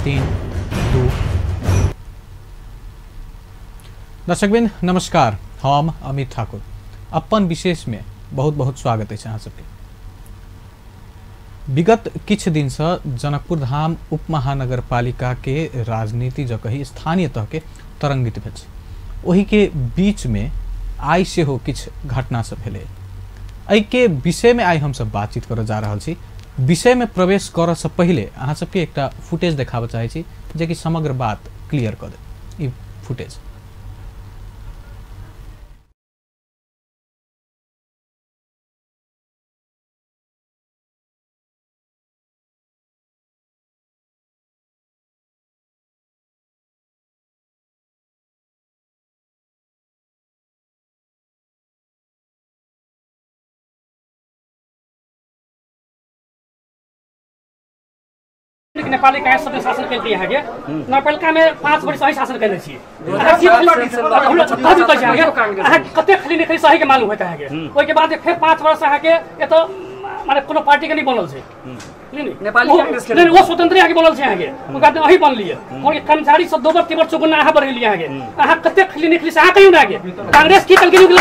3, 2। दर्शकबिन नमस्कार, हम अमित ठाकुर अपन विशेष में बहुत बहुत स्वागत है अहाँ सबके। विगत किछ दिन से जनकपुर धाम उपमहानगरपालिका के राजनीति जो कही स्थानीय तह के तरंगित भेल छै। ओही के बीच में आई से हो किछ घटना सब भेले। एहि के विषय में आई हम सब बातचीत कर जा रहल छी। विषय में प्रवेश कर से पहले अहाँ सबके एकटा फुटेज देखाबे चाहे छी जे कि समग्र बात क्लियर कर दे। ई फुटेज नेपाली कांग्रेस सबने शासन कर दिया है। नेपालका में 5 वर्ष सही शासन करने छी। कते खाली नहीं सही के मालूम होता है। ओई के बाद फिर 5 वर्ष है के ये तो माने कोनो पार्टी के नहीं बनल छे। नेपाली कांग्रेस के वो स्वतंत्र आगे बनल छे आगे। ओ बाद वही बन लिए। और कर्मचारी सब 2 बार 3 बार चुगुना आहा बढ़ लिया आगे। आहा कते खाली नहीं से आहा कहियो ना आगे। कांग्रेस की चल के निकल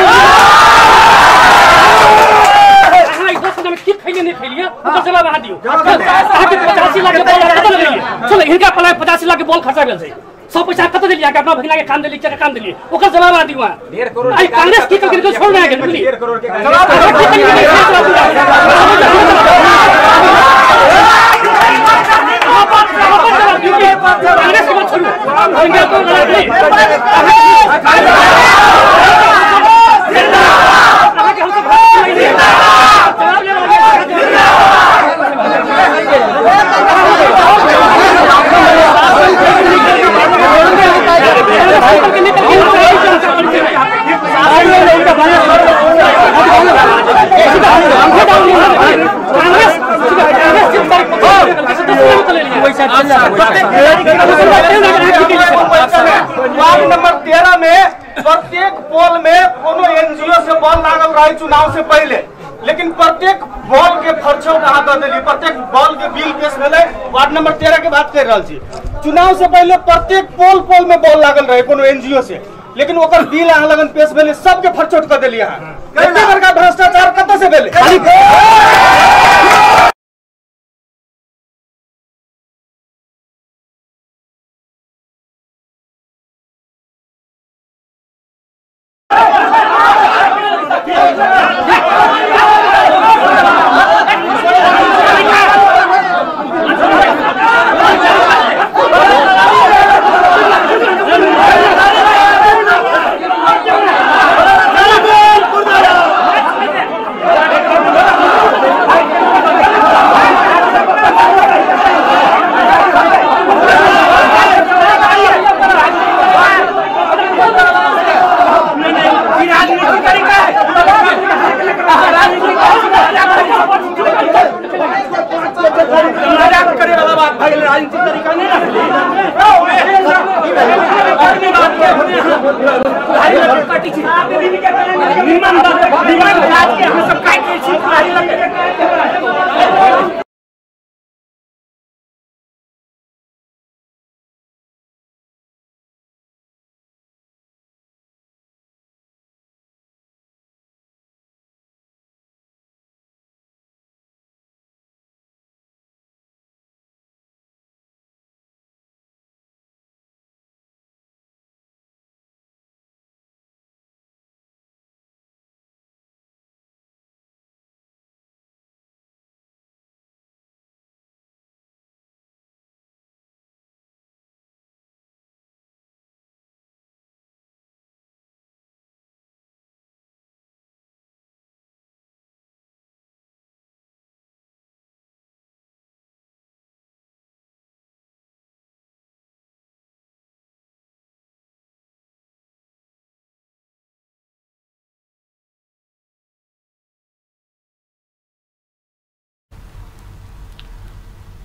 जवाब अहाँ दियो। 85 लाख के बॉल खत्म करिए। चलो इनका 85 लाख के बॉल खर्चा भेल छै। सब पैसा कत देलिए के अपना भगिना के काम देलिए के काम देलिए। ओकर जवाब अहाँ दियो। 1.5 करोड़ आई कांग्रेस की करके छोड़ ना के 1.5 करोड़ के जवाब कांग्रेस के बात छोड़ो। इंडिया को वार्ड नंबर 13 में प्रत्येक पोल में कोनो एनजीओ से बॉल लागल रहे चुनाव से पहले, लेकिन प्रत्येक बॉल के खर्चो कहाँ दे दिली। प्रत्येक बॉल के बिल पेश भेले। वार्ड नंबर 13 के बात कर रहल छी। चुनाव से पहले प्रत्येक पोल में बॉल लागल रहे कोनो एनजीओ से, लेकिन ओकर बिल अहाँ लगन पेश भेले सबके फरचोट कर देलिए। अहाँ एते बड़का भ्रष्टाचार कतऽ से भेले?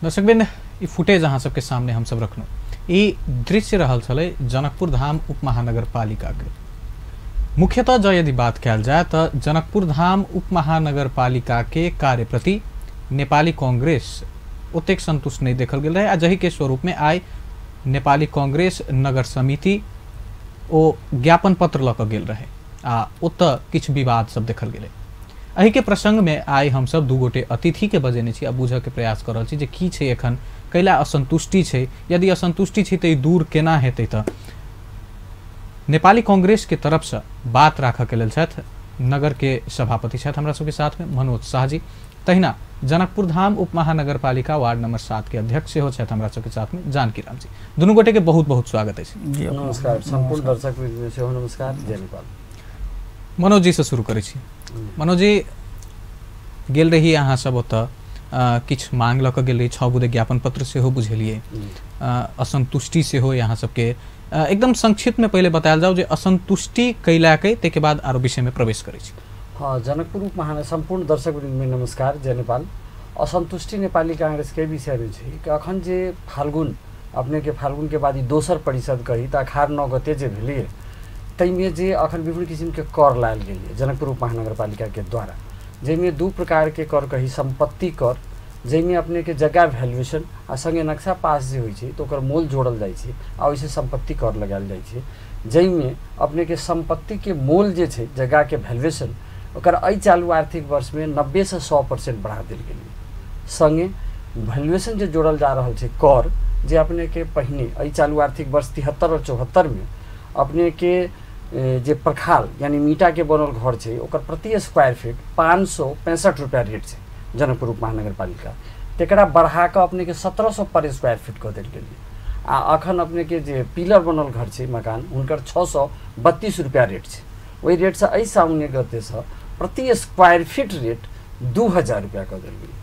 दर्शकबिन ई फुटेज अहाँ सबके सामने हम सब रखनु। ई दृश्य रहल छलै जनकपुर धाम उपमहानगरपालिका के। मुख्यतः जो यदि बात कयल जाए तो जनकपुर धाम उपमहानगरपालिका के कार्य प्रति नेपाली कांग्रेस ओतेक संतुष्ट नहीं देखल गेल रहे आ जही के स्वरूप में आइ नेपाली कांग्रेस नगर समिति ओ ज्ञापन पत्र लऽ कऽ गेल रहे आ ओतऽ किछु विवाद सब देखल गेलै। एहि के प्रसंग में आइ हम सब दू गोटे अतिथि के बजेने छी आ बुझऽ के प्रयास कर रहल छी जे की छै एखन कैला असंतुष्टि छै, यदि असंतुष्टि छै तऽ ई दूर केना हेतै। तऽ नेपाली कांग्रेस के तरफ से बात राखऽ के लेल छथि नगर के सभापति छथि हमरा सबके साथ में मनोज शाह जी, तहिना जनकपुर धाम उप महानगरपालिका वार्ड नंबर 7 के अध्यक्ष सेहो छथि हमरा सबके साथ में जानकी राम जी। दुनू गोटे के बहुत बहुत स्वागत है। नमस्कार संपूर्ण दर्शक में सेहो नमस्कार। जय नेपाल। मनोज जी से शुरू करै छी। मनोज जी गेल रही अहाँ सब ओतऽ किछु मांग लऽ कऽ गेल रही, 6 बुधे ज्ञापन पत्र सेहो बुझेलिए, असंतुष्टि सेहो यहाँ सबके एकदम संक्षिप्त में पहले बतायल जाओ जे असंतुष्टि कैला के तेके बाद आरो विषय में प्रवेश करै छी। हाँ, जनकपुर उप महानगर संपूर्ण दर्शक में नमस्कार। जय नेपाल। असंतुष्टि नेपाली कांग्रेस के विषय में छै कि अखन जे फाल्गुन अपने के फाल्गुन के बाद ई दोसर परिषद कही तऽ 18-9 गते जे भेलिए तैमे जे अखन विभिन्न किसिम के कर लायल गेलिए जनकपुर उप महानगरपालिका के द्वारा, जैमे 2 प्रकार के कर कही संपत्ति कर, जैमे अपने के जगह वैल्यूएशन आ संगे नक्शा पास जे होइ छै तो ओकर मोल जोड़ल जाइ छै आ ओइसे संपत्ति कर लगायल जाइ छै, जैमे अपने के संपत्ति के मोल जे छै जगह के वैल्यूएशन ओकर एहि चालू आर्थिक वर्ष में 90 से 100% बढ़ा देल गेलै। संगे वैल्यूएशन जे जोड़ल जा रहल छै कर जे अपने के पहिने एहि चालू आर्थिक वर्ष 73 और 74 में अपने के जे प्रखाल यानी मीटा के बनल घर छै ओकर प्रति स्क्वायर फीट 565 रुपया रेट छै जनकपुर उप महानगरपालिका, तेकरा बढ़ा के अपने के 1700 पर स्क्वायर फीट कऽ देल गेलै। आ अखन अपने के जे पिलर बनल घर छै मकान हुनकर 632 रुपया रेट छै। वही रेट से एहि सामने गते से प्रति स्क्वायर फीट रेट 2000 रुपया कऽ देल गेलै।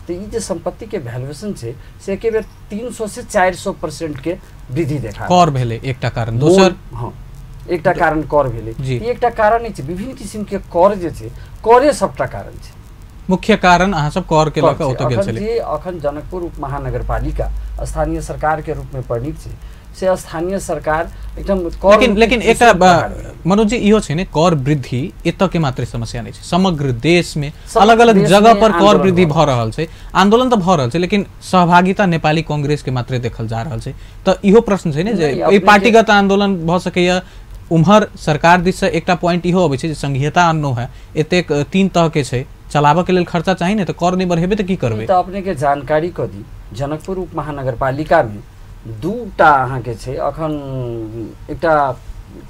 तो ये जो संपत्ति के वैल्यूएशन छै से एके बेर 300 से 400% के वृद्धि देखा कर भेलै एकटा कारण। दोसर हाँ एकटा कारण कर भेलै, एकटा कारण नै छै, विभिन्न किसिम के कर जे छै करे सबटा कारण छै। मुख्य कारण अहाँ सब कर के लक ओतऽ गेल छलै। अखन जनकपुर उप महानगरपालिका स्थानीय सरकार के रूप में परिणित छै से स्थानीय सरकार एकदम कर लेकिन एकटा मनोज जी इहो छै ने कर वृद्धि एतऽ के मात्र समस्या नै छै, समग्र देश में अलग अलग जगह पर कर वृद्धि भ रहल छै, आंदोलन तऽ भ रहल छै लेकिन सहभागिता नेपाली कांग्रेस के मात्र देखल जा रहल छै। तऽ इहो प्रश्न छै ने जे ई पार्टीगत आंदोलन भ सकैया, उम्हर सरकार दिस से एकटा पॉइंट इहो अबै छै जे संघीयता अन्नो है एतेक 3 तरह के छै, चलाबऽ के लेल खर्चा चाहिए ने, तऽ कर नहीं बढ़ेबे तऽ की करबे। तऽ अपने के जानकारी क दी जनकपुर उप महानगरपालिका में 2टा अहाँ के छै अखन एकटा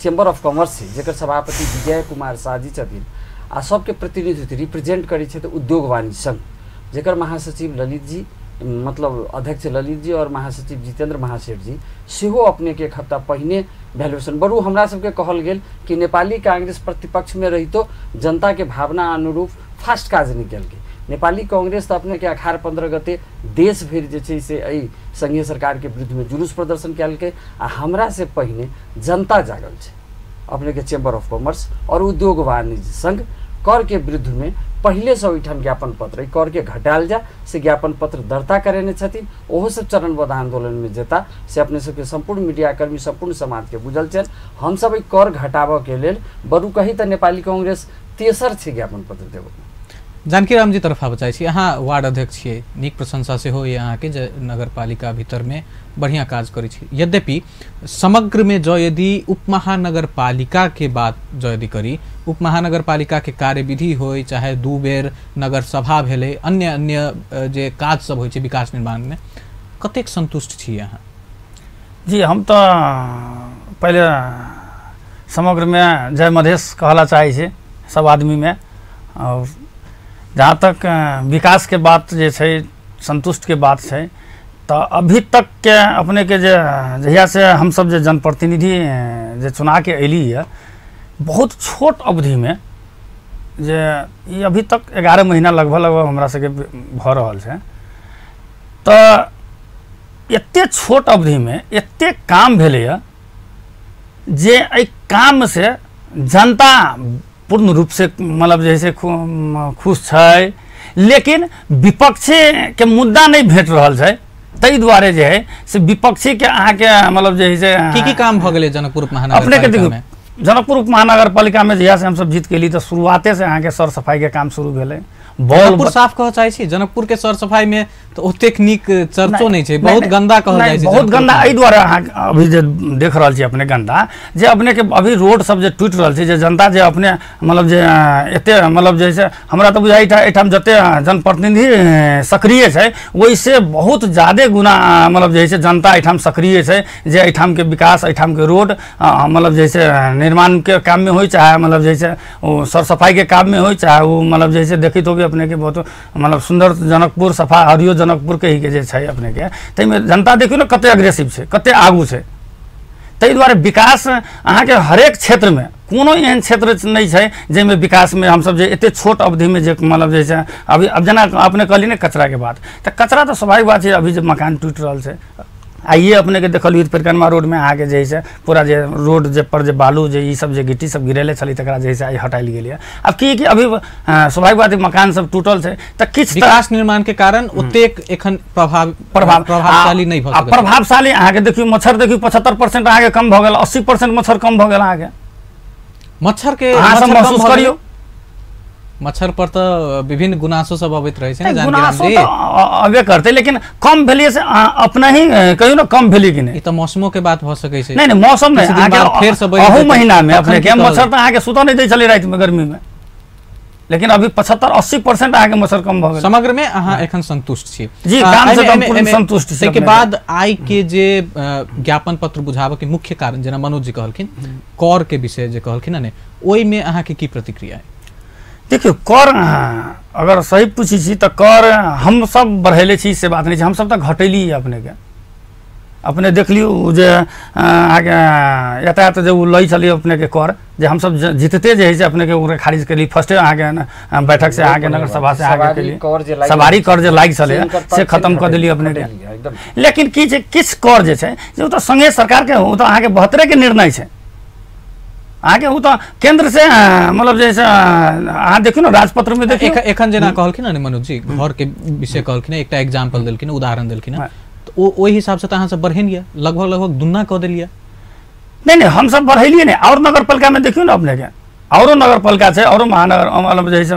चेम्बर ऑफ कॉमर्स छै जेकर सभापति विजय कुमार शाह जी छथिन आ सबके प्रतिनिधित्व रिप्रेजेंट करै छै तऽ उद्योग वाणिज्य संघ जेकर महासचिव ललित जी मतलब अध्यक्ष ललित जी और महासचिव जितेंद्र महासेठ जी सेहो अपने के एक हफ्ता पहिने वैल्यूएशन बरू हमरा सबके कहल गेल कि नेपाली कांग्रेस प्रतिपक्ष में रहितो जनता के भावना अनुरूप फास्ट काज निकल के नेपाली कांग्रेस तो अपने के 18-15 गते देश भर जे छै से एहि संघीय सरकार के विरुद्ध में जुलूस प्रदर्शन कयल के आ हमरा से पहिने जनता जागल छै अपने के चेम्बर ऑफ कॉमर्स और उद्योग वाणिज्य संघ कर के विरुद्ध में पहले से ओहिठाम ज्ञापन पत्र कर के घटायल जा से ज्ञापन पत्र दर्ता करेने छथिन। ओहो सब चरणबद्ध आंदोलन में जेता से अपने सबके संपूर्ण मीडियाकर्मी संपूर्ण समाज के बुझल छन। हम सब कर घटाबऽ के लेल बरू कही तऽ नेपाली कांग्रेस तेसर छै ज्ञापन पत्र देबऽ। जानकी राम जी तरफ आबऽ चाहै छी, अहाँ वार्ड अध्यक्ष छियै, नीक प्रशंसा से हो यहाँ के जे नगरपालिका भीतर में बढ़िया काज करै छी। यद्यपि समग्र में जो यदि उप महानगरपालिका के बात जो यदि करी, उप महानगरपालिका के कार्यविधि होय चाहे 2 बेर नगर सभा भेलै, अन्य अन्य जे काज सब होय छै विकास निर्माण में, कतेक संतुष्ट छी अहाँ? जी हम तो पहले समग्र में जय मधेश कहला चाहे छी सब आदमी में। और जहाँ तक विकास के बात जे छै संतुष्ट के बात छै तो अभी तक के अपने के जहिया से हम सब जे जनप्रतिनिधि जे चुना के अली है बहुत छोट अवधि में जे ये अभी तक 11 महीना लगभग हमरा सबके भ रहल छै, तो एते छोट अवधि में एते काम भेलै है जे एहि काम से जनता पूर्ण रूप से मतलब जैसे खुश है, लेकिन विपक्षी के मुद्दा नहीं भेट रहल है, तै द्वारे जे है से विपक्षी के अहाँ के मतलब जैसे की काम भ गेलै जनकपुर महानगरपालिका में? जनकपुर उप महानगरपालिका में जहिया से हम सब जीत के लिए तो शुरुआते से अहाँ के सर सफाई के काम शुरू भेलै, जनकपुर साफ कह चाहै छी, जनकपुर के सर सफाई में तो ओतेक नीक चर्चो नहीं छै, बहुत गंदा कहल जाइ छै, बहुत गंदा। एहि दुआरे अहाँ अभी जे देख रहल छी अपने गंदा, जे अपने के अभी रोड सब जे टूटि रहल छै, जे जनता जे अपने मतलब जे एते मतलब जैसे हमरा तो बुझाइ एठाम जते जनप्रतिनिधि सक्रिय छै वैसे बहुत ज्यादा गुना मतलब जैसे जनता एठाम सक्रिय छै, जे एठाम के विकास, एठाम के रोड मतलब जैसे निर्माण के काम में हो, चाहे मतलब जैसे सर सफाई के काम में हो, चाहे वो मतलब जैसे देखित होगी अपने के बहुत मतलब सुंदर जनकपुर सफा हरियो जनकपुर के ही के जे छै अपने के, ताहिमे जनता देखियो ना कते अग्रेसिव छै, कते आगू छै। ताहि दुआरे विकास अहाँ के हरेक क्षेत्र में कोनो एहन क्षेत्र नहीं है जैमें विकास में हम सब जे एते छोट अवधि में जे मतलब जैसे अभी अब जना अपने कहली ना कचरा के बात, तो कचरा तो स्वाभाविक बात है, अभी जो मकान टूट रहा है आइए अपने के देखल परिक्रमा रोड में आगे जैसे पूरा जे रोड जे पर जे बालू जे ई सब जे गिट्टी सब गिरेले छली तकरा जैसे आई हटाइल गेल अब कि अभी स्वाभाविक बात है मकान सब टूटल है, तो किछ विकास निर्माण के कारण ओतेक एखन प्रभावशाली नहीं भ सकल। प्रभावशाली अहाँ के देखियो मच्छर देखियो 75% अहाँ के कम भ गेल, 80% मच्छर कम भ गेल, अहाँ के मच्छर के महसूस करियो। मच्छर पर तो विभिन्न गुनासो सब अबैत रहे छै, गुनासो तो अबे करते, लेकिन कम भेलिए से अपना ही कहियो ना कम भेली कि नहीं, ई तो मौसमों के बात हो सकै छै। नहीं मौसम में आगे फिर सब अहू महीना में अपने के मच्छर तो आगे सुतो नहीं दे चले रात में गर्मी में, लेकिन अभी 75-80% आगे मच्छर कम भ गेल। समग्र में अहाँ एखन संतुष्ट छी? जी, काम से संपूर्ण संतुष्ट छी। के बाद आई के जे ज्ञापन पत्र बुझाबे के मुख्य कारण जेना मनोज जी कहलखिन कर के विषय जे कहलखिन ने, ओई में अहाँ के की प्रतिक्रिया है? देखियो कर अगर सही पूछी छी तो कर हम सब बढ़ेले छी से बात नहीं छै, हम सब तो घटेली अपने के। अपने देख लियो जे आगे यातायात जो लई चली अपने के कर जे हम सब जीतते जे है से अपने के खारिज के लिए फर्स्ट आगे बैठक से आगे नगर सभा से आगे के लिए सवारी कर जे लाग चले से खत्म कर दिली अपने के। लेकिन की किस कर जे छै जे तो संघीय सरकार के हो, तो आगे 72 के निर्णय छै, आगे वो तो केंद्र से मतलब जैसे अहाँ देखियो ना राजपत्र में देखियो एखन जेना कहलखिन ने मनोज जी घर के विषय कहलखिन, एकटा एग्जांपल देलखिन, उदाहरण देलखिन, तो ओहि हिसाब से तो अहाँ सब बढ़ेलिए, लगभग दुन्ना कह देलिए। नहीं हम सब बढ़ेलिए नहीं, और नगर पालिका में देखियो ना अपने के औरो नगर पालिका छै, औरो महानगर मतलब जैसे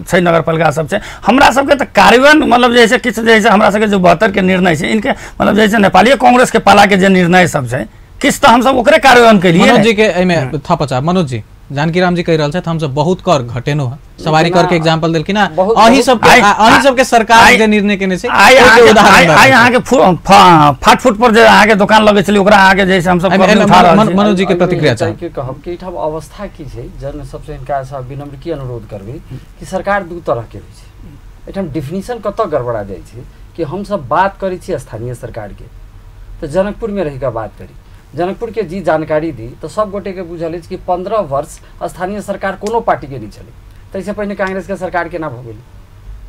छै नगर पालिका सब छै, हमरा सबके तो कार्यान्वयन मतलब जैसे किछ जैसे हमरा सबके जो 72 के निर्णय छै, इनके मतलब जैसे नेपाली कांग्रेस के पाला के जो निर्णय सब छै किस तो हम सब ओकरे कार्यान्वयन के लिए। मनोज जी के एमे थपचा मनोज जी जानकी राम जी कह रहल छै हम सब बहुत कर घटेनो है, सवारी कर के एग्जांपल देलखिन ना, अही सब के सरकार के निर्णय केने छै उदाहरण आइ अहाँ के फाट फुट पर जे अहाँ के दुकान लगे छली ओकरा आगे जैसे हम सब उठा रहल छी। मनोज जी के प्रतिक्रिया छै कि कहब कि एठाम अवस्था की छै, जन सबसे इनका सब विनम्र की अनुरोध करबे कि सरकार दू तरह के होय छै, एठाम डेफिनेशन कत गड़बड़ा जाय छै कि हम सब बात करै छी स्थानीय सरकार के, तो जनकपुर में रही का बात करी, जनकपुर के जी जानकारी दी तो सब गोटे के बुझल कि 15 वर्ष स्थानीय सरकार कोनो पार्टी के नहीं चले, तैसे पहले कांग्रेस के सरकार के ना भ गेल,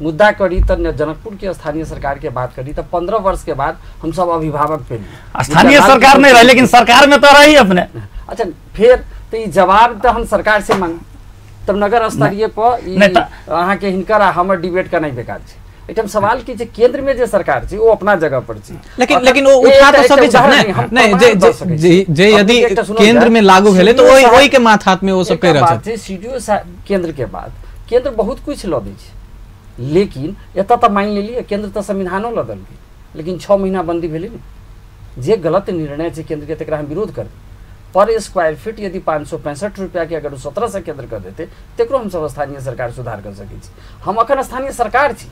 मुद्दा करी तो जनकपुर के स्थानीय सरकार के बात करी तो 15 वर्ष के बाद हम सब अभिभावक पे स्थानीय सरकार नहीं रहे, लेकिन सरकार में तो रही अपने। अच्छा फिर तो ये जवाब तो हम सरकार से मांग, तब नगर स्तरीय पर अहाँ के हिनकर हमर डिबेट का नहीं बेकार छै। एकदम सवाल की केंद्र में जो सरकार छी वो अपना जगह पर छी, लेकिन वो उठा तो सके छै नहीं जे यदि केंद्र में लागू भेले तो ओई के माथ हाथ में वो सब कह रहल छै। सीडीओ केंद्र के बाद केंद्र बहुत कुछ ल दै छै, लेकिन एत त मान लेलिए केंद्र त संविधानो ल देलकै, लेकिन 6 महीना बंदी भेलै ने, जे गलत निर्णय छै केंद्र के तकरा हम विरोध कर पर स्क्वायर फीट यदि 565 रुपया के अगर 17 से केंद्र कर देते तकरो हम सब स्थानीय सरकार सुधार कर सकै छी। हम अखन स्थानीय सरकार छी,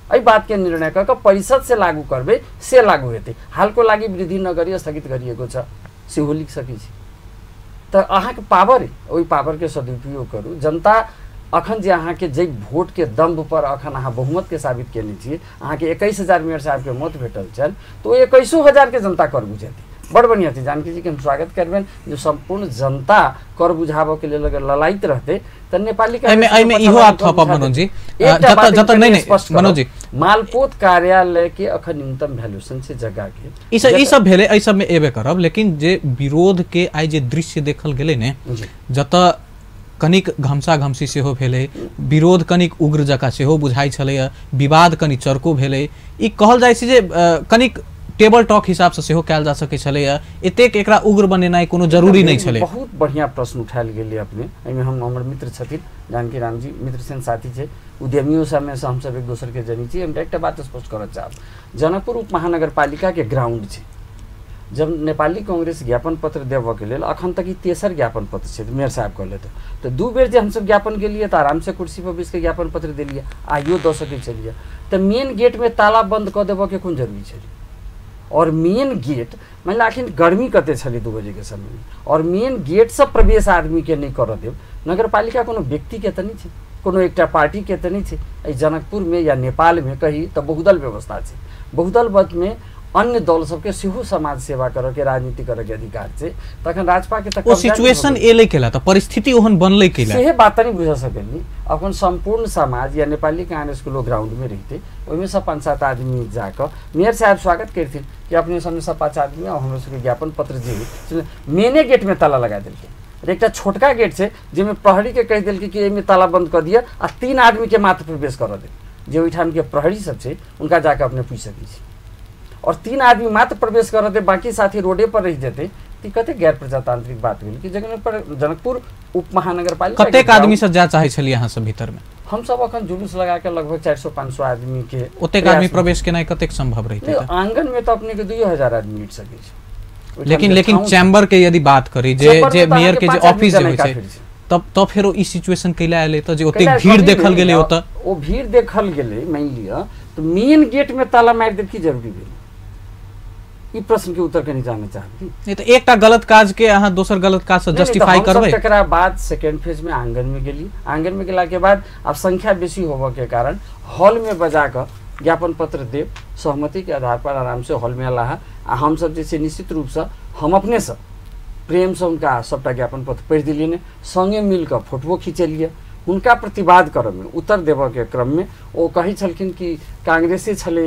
एहि बात के निर्णय क परिषद से लागू करबे से लागू हेतै, हाल को लागि वृद्धि नगरी स्थगित गरिएको छ सेहो लिख सकै छी। त अहाँ के पावर ओहि पावर के सदुपयोग करू। जनता अखन जे अहाँ के जे वोट के दम्भ पर अखन अहाँ बहुमत के साबित केने छी, अहाँ के 21,000 मेयर साहब के मत भेटल छल, तो 21,000 के जनता कर बुझेती। बड़ बढ़िया थी जानकी जी के हम स्वागत करबेन, जो संपूर्ण जनता कर बुझाबो के लिए अगर ललायत रहते त नेपाली का एमे इहो आप थप मनोज जी जत नहीं मनोज जी मालपोत कार्यालय के अखन न्यूनतम वैल्यूएशन से जगह के ई सब भेले, एहि सब में एबे करब, लेकिन जे विरोध के आई जे दृश्य देखल गेले ने जत कनिक घमसा घमसी सेहो भेले, विरोध कनिक उग्र जका सेहो बुझाई छले, विवाद कनि चरको भेले, ई कहल जाय छै जे कनिक टेबल टॉक हिसाब से सेहो कयल जा सकै छलैया, एतेक एकरा उग्र बनेनाइ कोनो जरूरी नहीं छलै। बहुत बढ़िया प्रश्न उठायल गेलै अपने। एहिमे हम हमर मित्र छथिन जानकी राम जी, मित्र सेन साथी छै, उद्यमियों सबमे से हम सब एक दोसर के जनी छी। हम एकटा बात स्पष्ट करऽ चाहब, जनकपुर उप महानगरपालिका के ग्राउंड छै। जब नेपाली कांग्रेस ज्ञापन पत्र देबऽ के लेल अखन तक ई तेसर ज्ञापन पत्र छै मेयर साहब कहले तो 2 बेर जे हमसब ज्ञापन केलिए तो आराम से कुर्सी पर बैस के ज्ञापन पत्र देलिए, आइयो दऽ सकै छलिए। तो मेन गेट में ताला बंद कऽ देबऽ के कोन जरूरी छै? और मेन गेट मान आखिर गर्मी कते छलै 2 बजे के समय में, और मेन गेट से प्रवेश आदमी के नहीं कर देब। नगरपालिका कोनो व्यक्ति के त नहीं छै, कोनो एकटा पार्टी के त नहीं छै। एहि जनकपुर में या नेपाल में कही तो बहुदल व्यवस्था छै। बहुदल मत में अन्य दल सबके सेहो समाज सेवा करे के, राजनीति करे के अधिकार छै। तखन राजपा के ओ सिचुएशन एले केला त परिस्थिति ओहन बनले केला, सेहे बात नहीं बुझ सकली। अपन संपूर्ण समाज या नेपाली कांग्रेस के लोग ग्राउंड में रहते, ओहिमे से 5-7 आदमी जाकर मेयर साहब स्वागत करथिन कि अपने सामने सब 5 आदमी और हमरा सबके ज्ञापन पत्र जे मेने गेट में ताला लगा देलकै। एक छोटका गेट छै जेमे प्रहरी के कह देलकै कि एमे ताला बंद कर दिया आ 3 आदमी के मात्र प्रवेश कर दे। जे ओहिठाम के प्रहरी सब छै उनका जाकर अपने पूछ सकै छी, और 3 आदमी मात्र प्रवेश कर दे, बाकी साथी रोडे पर रह जेते। ती कते गैर प्रजातांत्रिक बात भेल कि जनकपुर उप महानगरपालिका कतेक आदमी सब जा चाहे छलिए अहाँ सब भीतर में? हम सब अखन जुलूस लगा के लगभग 400-500 आदमी के ओतेक आदमी प्रवेश केनाइ कतेक संभव रहिते? आंगन में तो अपने के 2000 आदमी मिट सकै छै। लेकिन चैम्बर के यदि बात करी जे मेयर के जे ऑफिस जे होय छै तब फेरो ई सिचुएशन कैला एले त जे ओतेक भीड़ देखल गेलै ओत ओ भीड़ देखल गेलै मान लिया तो मेन गेट में ताला मार दे की जरूरी भेल? ई प्रश्न के उत्तर के नहीं जाने चाहब। नहीं तो एकटा गलत काज के अहाँ दोसर गलत काज से जस्टिफाई करबै। तकरा बाद सेकेंड फेज में आंगन में गेली, आंगन में गेला के बाद अब संख्या बेसी होबे के कारण हॉल में बजा कर ज्ञापन पत्र देव, सहमति के आधार पर आराम से हॉल में अलाहा। हम सब जैसे निश्चित रूप से हम अपने से प्रेम से उनका सबटा ज्ञापन पत्र पढ़ दिलिए ने, संगे मिलकर फोटो खींचलिए। उनका प्रतिवाद क्रम में उत्तर देव के क्रम में वो कही छलखिन कि कांग्रेसे छले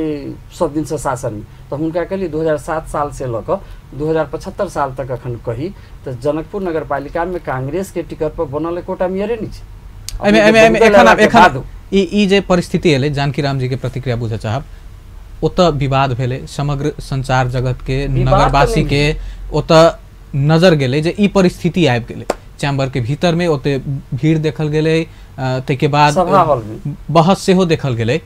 सब दिन से शासन में, तो उनका कहली 2007 साल से लक 2075 साल तक अखन कही तो जनकपुर नगरपालिका में कांग्रेस के टिकट पर बनल कोटा मेयरे नहीं छै। ई जे परिस्थिति एले जानकी राम जी के प्रतिक्रिया बुझे चाहब। ओत विवाद भेले, समग्र संचार जगत के नगरवासी के ओत नजर गेले जे ई परिस्थिति आबि गेले। चैम्बर के भीतर में ओते भीड़ देखल गेले, तैके बाद बहस सेहो देखल गेले।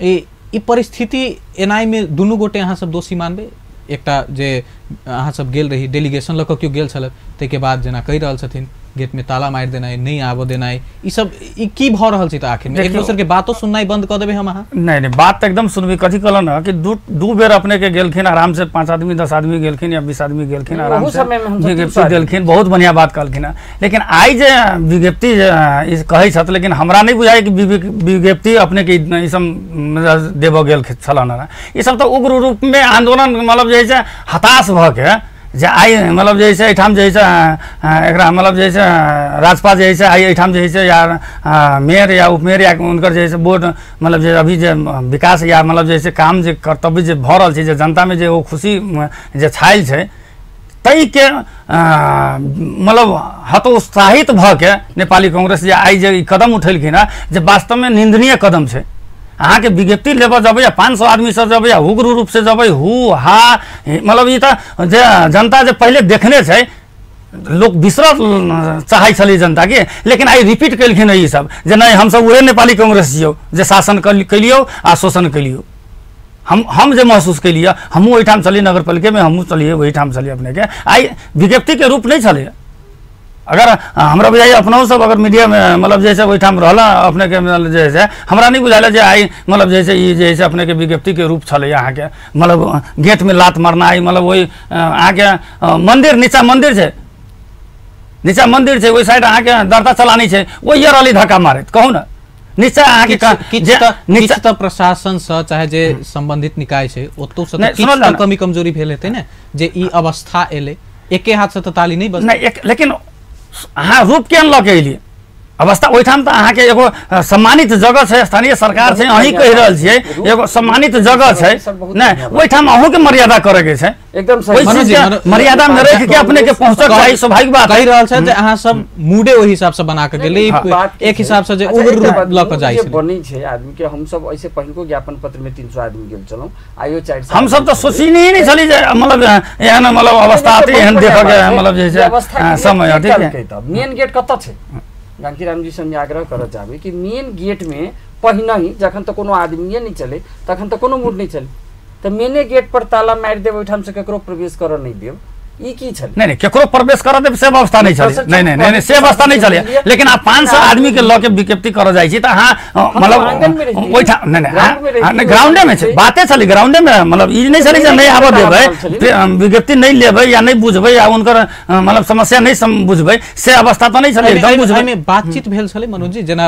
ई परिस्थिति एनाई में दुनू गोटे अहाँ सब दोषी मानबे? एकटा जे अहाँ सब गेल रही डेलीगेशन लऽ कऽ क्यों गेल छल, तैके बाद जेना कहि रहल छथिन गेट में ताला मारि देनाइ, नहीं आबऽ देनाइ, ई सब ई की भऽ रहल छै? त आखिर में एक दोसर के बातो सुननाइ बंद कऽ देबै हम अहाँ? नहीं बात तो एकदम सुनबी। कथी कहल न कि दू बेर अपने के गेलखिन आराम से, 5 आदमी 10 आदमी गेलखिन या 20 आदमी गेलखिन आराम से विज्ञप्ति देलखिन, बहुत बढ़िया बात कहलखिन। लेकिन आई जे विज्ञप्ति कहै छथ, लेकिन हमरा नहीं बुझाइ कि विज्ञप्ति अपने के ई सब देबऽ गेल छलन। ई सब तो उग्र रूप में आंदोलन मतलब जे छै हताश भऽ के जे आई मतलब जे है एठाम जे है एकरा मतलब जे है राजपा जे है आई एठाम जे है या मेयर या उपमेयर या उनकर जे है बोर्ड मतलब जे अभी जे विकास या मतलब जे है काम जे कर्तव्य जे भऽ रहल छै, जे जनता में जे वो खुशी जे छायल छै, तै के मतलब हतोत्साहित भऽ के नेपाली कांग्रेस जे आई जे कदम उठेलखिन है, जे वास्तव में निंदनीय कदम छै। अहाँ के विज्ञप्ति लेबऽ जब या 500 आदमी सब जब या उग्र रूप से जब हु हा मतलब ये जे जनता जे पहले देखने छै, लोग बिसरल चाहे छलै जनता के, लेकिन आई रिपीट केलखिन ई सब जे नहीं हम सब उहे नेपाली कांग्रेस छियौ जे शासन कलियौ आ शोषण कलियौ। हम जे महसूस केलिए, हमहूँ ओहिठाम छलिए नगर पालिका में, हमहूँ चलिए ओहिठाम छलिए अपने के। आई विज्ञप्ति के रूप नहीं छलै। अगर हमरा बुझाइए अपनों सब अगर मीडिया में मतलब जैसे वहीठाम रहला अपने के मतलब जैसे हमरा नहीं बुझाइल जे आई मतलब जैसे ये जैसे अपने के विज्ञप्ति के रूप छले यहाँ के मतलब गेट में लात मारना आई मतलब वही अहाँ के मंदिर नीचा मंदिर है, नीचा मंदिर है, वही साइड अहाँ के दरता चलानी है, वो ये रही धक्का मारे कहूँ ना नीचा अहाँ के प्रशासन से चाहे जे संबंधित निकाय है ओतो से कमी कमजोरी भेल हेतै ने जे ई अवस्था एले। एके हाथ से तो ताली नहीं बज, लेकिन हाँ रूप केहन लऽ के अलिए अवस्था ओहिठाम त अहाँके एगो सम्मानित जगह छै, स्थानीय सरकार छै, अहीं कहि रहल छियै एगो सम्मानित जगह छै नै, ओहिठाम अहूँ के मर्यादा करे के छै, एकदम सही मर्यादा में रख के अपने के पहुंचक चाही, स्वाभाविक बात कहि रहल छै जे अहाँ सब मूडे ओहि हिसाब से बना के गेली, एक हिसाब से जे ओवर ल के जाइ छै बनी छै आदमी के। हम सब ऐसे पहिनको ज्ञापन पत्र में 300 आदमी गेल चलौ, आइयो 400 हम सब तो सोची नहीं छली जे मतलब एहन मतलब अवस्था आते एहन देख के मतलब जे छै समय ठीक है। मेन गेट कत छै जानकी राम जी से आग्रह करऽ चाहबै कि मेन गेट में पहिने जखन तक कोनो आदमी नहीं चले तखन तक कोनो मूड नहीं चले, तो मेने गेट पर ताला मारि देब, ओहिठाम से केकरो प्रवेश करऽ नहीं देब, ई की छल? नहीं केकरो प्रवेश करऽ देब से अवस्था नहीं चले, नहीं से अवस्था नहीं चले, लेकिन आप 500 आदमी के लऽ के विज्ञप्ति करऽ जाइ छी त अहाँ मतलब ओहिठाम नहीं ग्राउंडे में छै, बाते छली ग्राउंडे में, मतलब ई नहीं छली जे नहीं आबऽ देबै, विज्ञप्ति नहीं लेबै या नहीं बुझबै या उनकर मतलब समस्या नहीं बुझबै, से अवस्था तो नहीं छली एकदम बुझबै। में बातचीत भेल छलै मनोज जी, जेना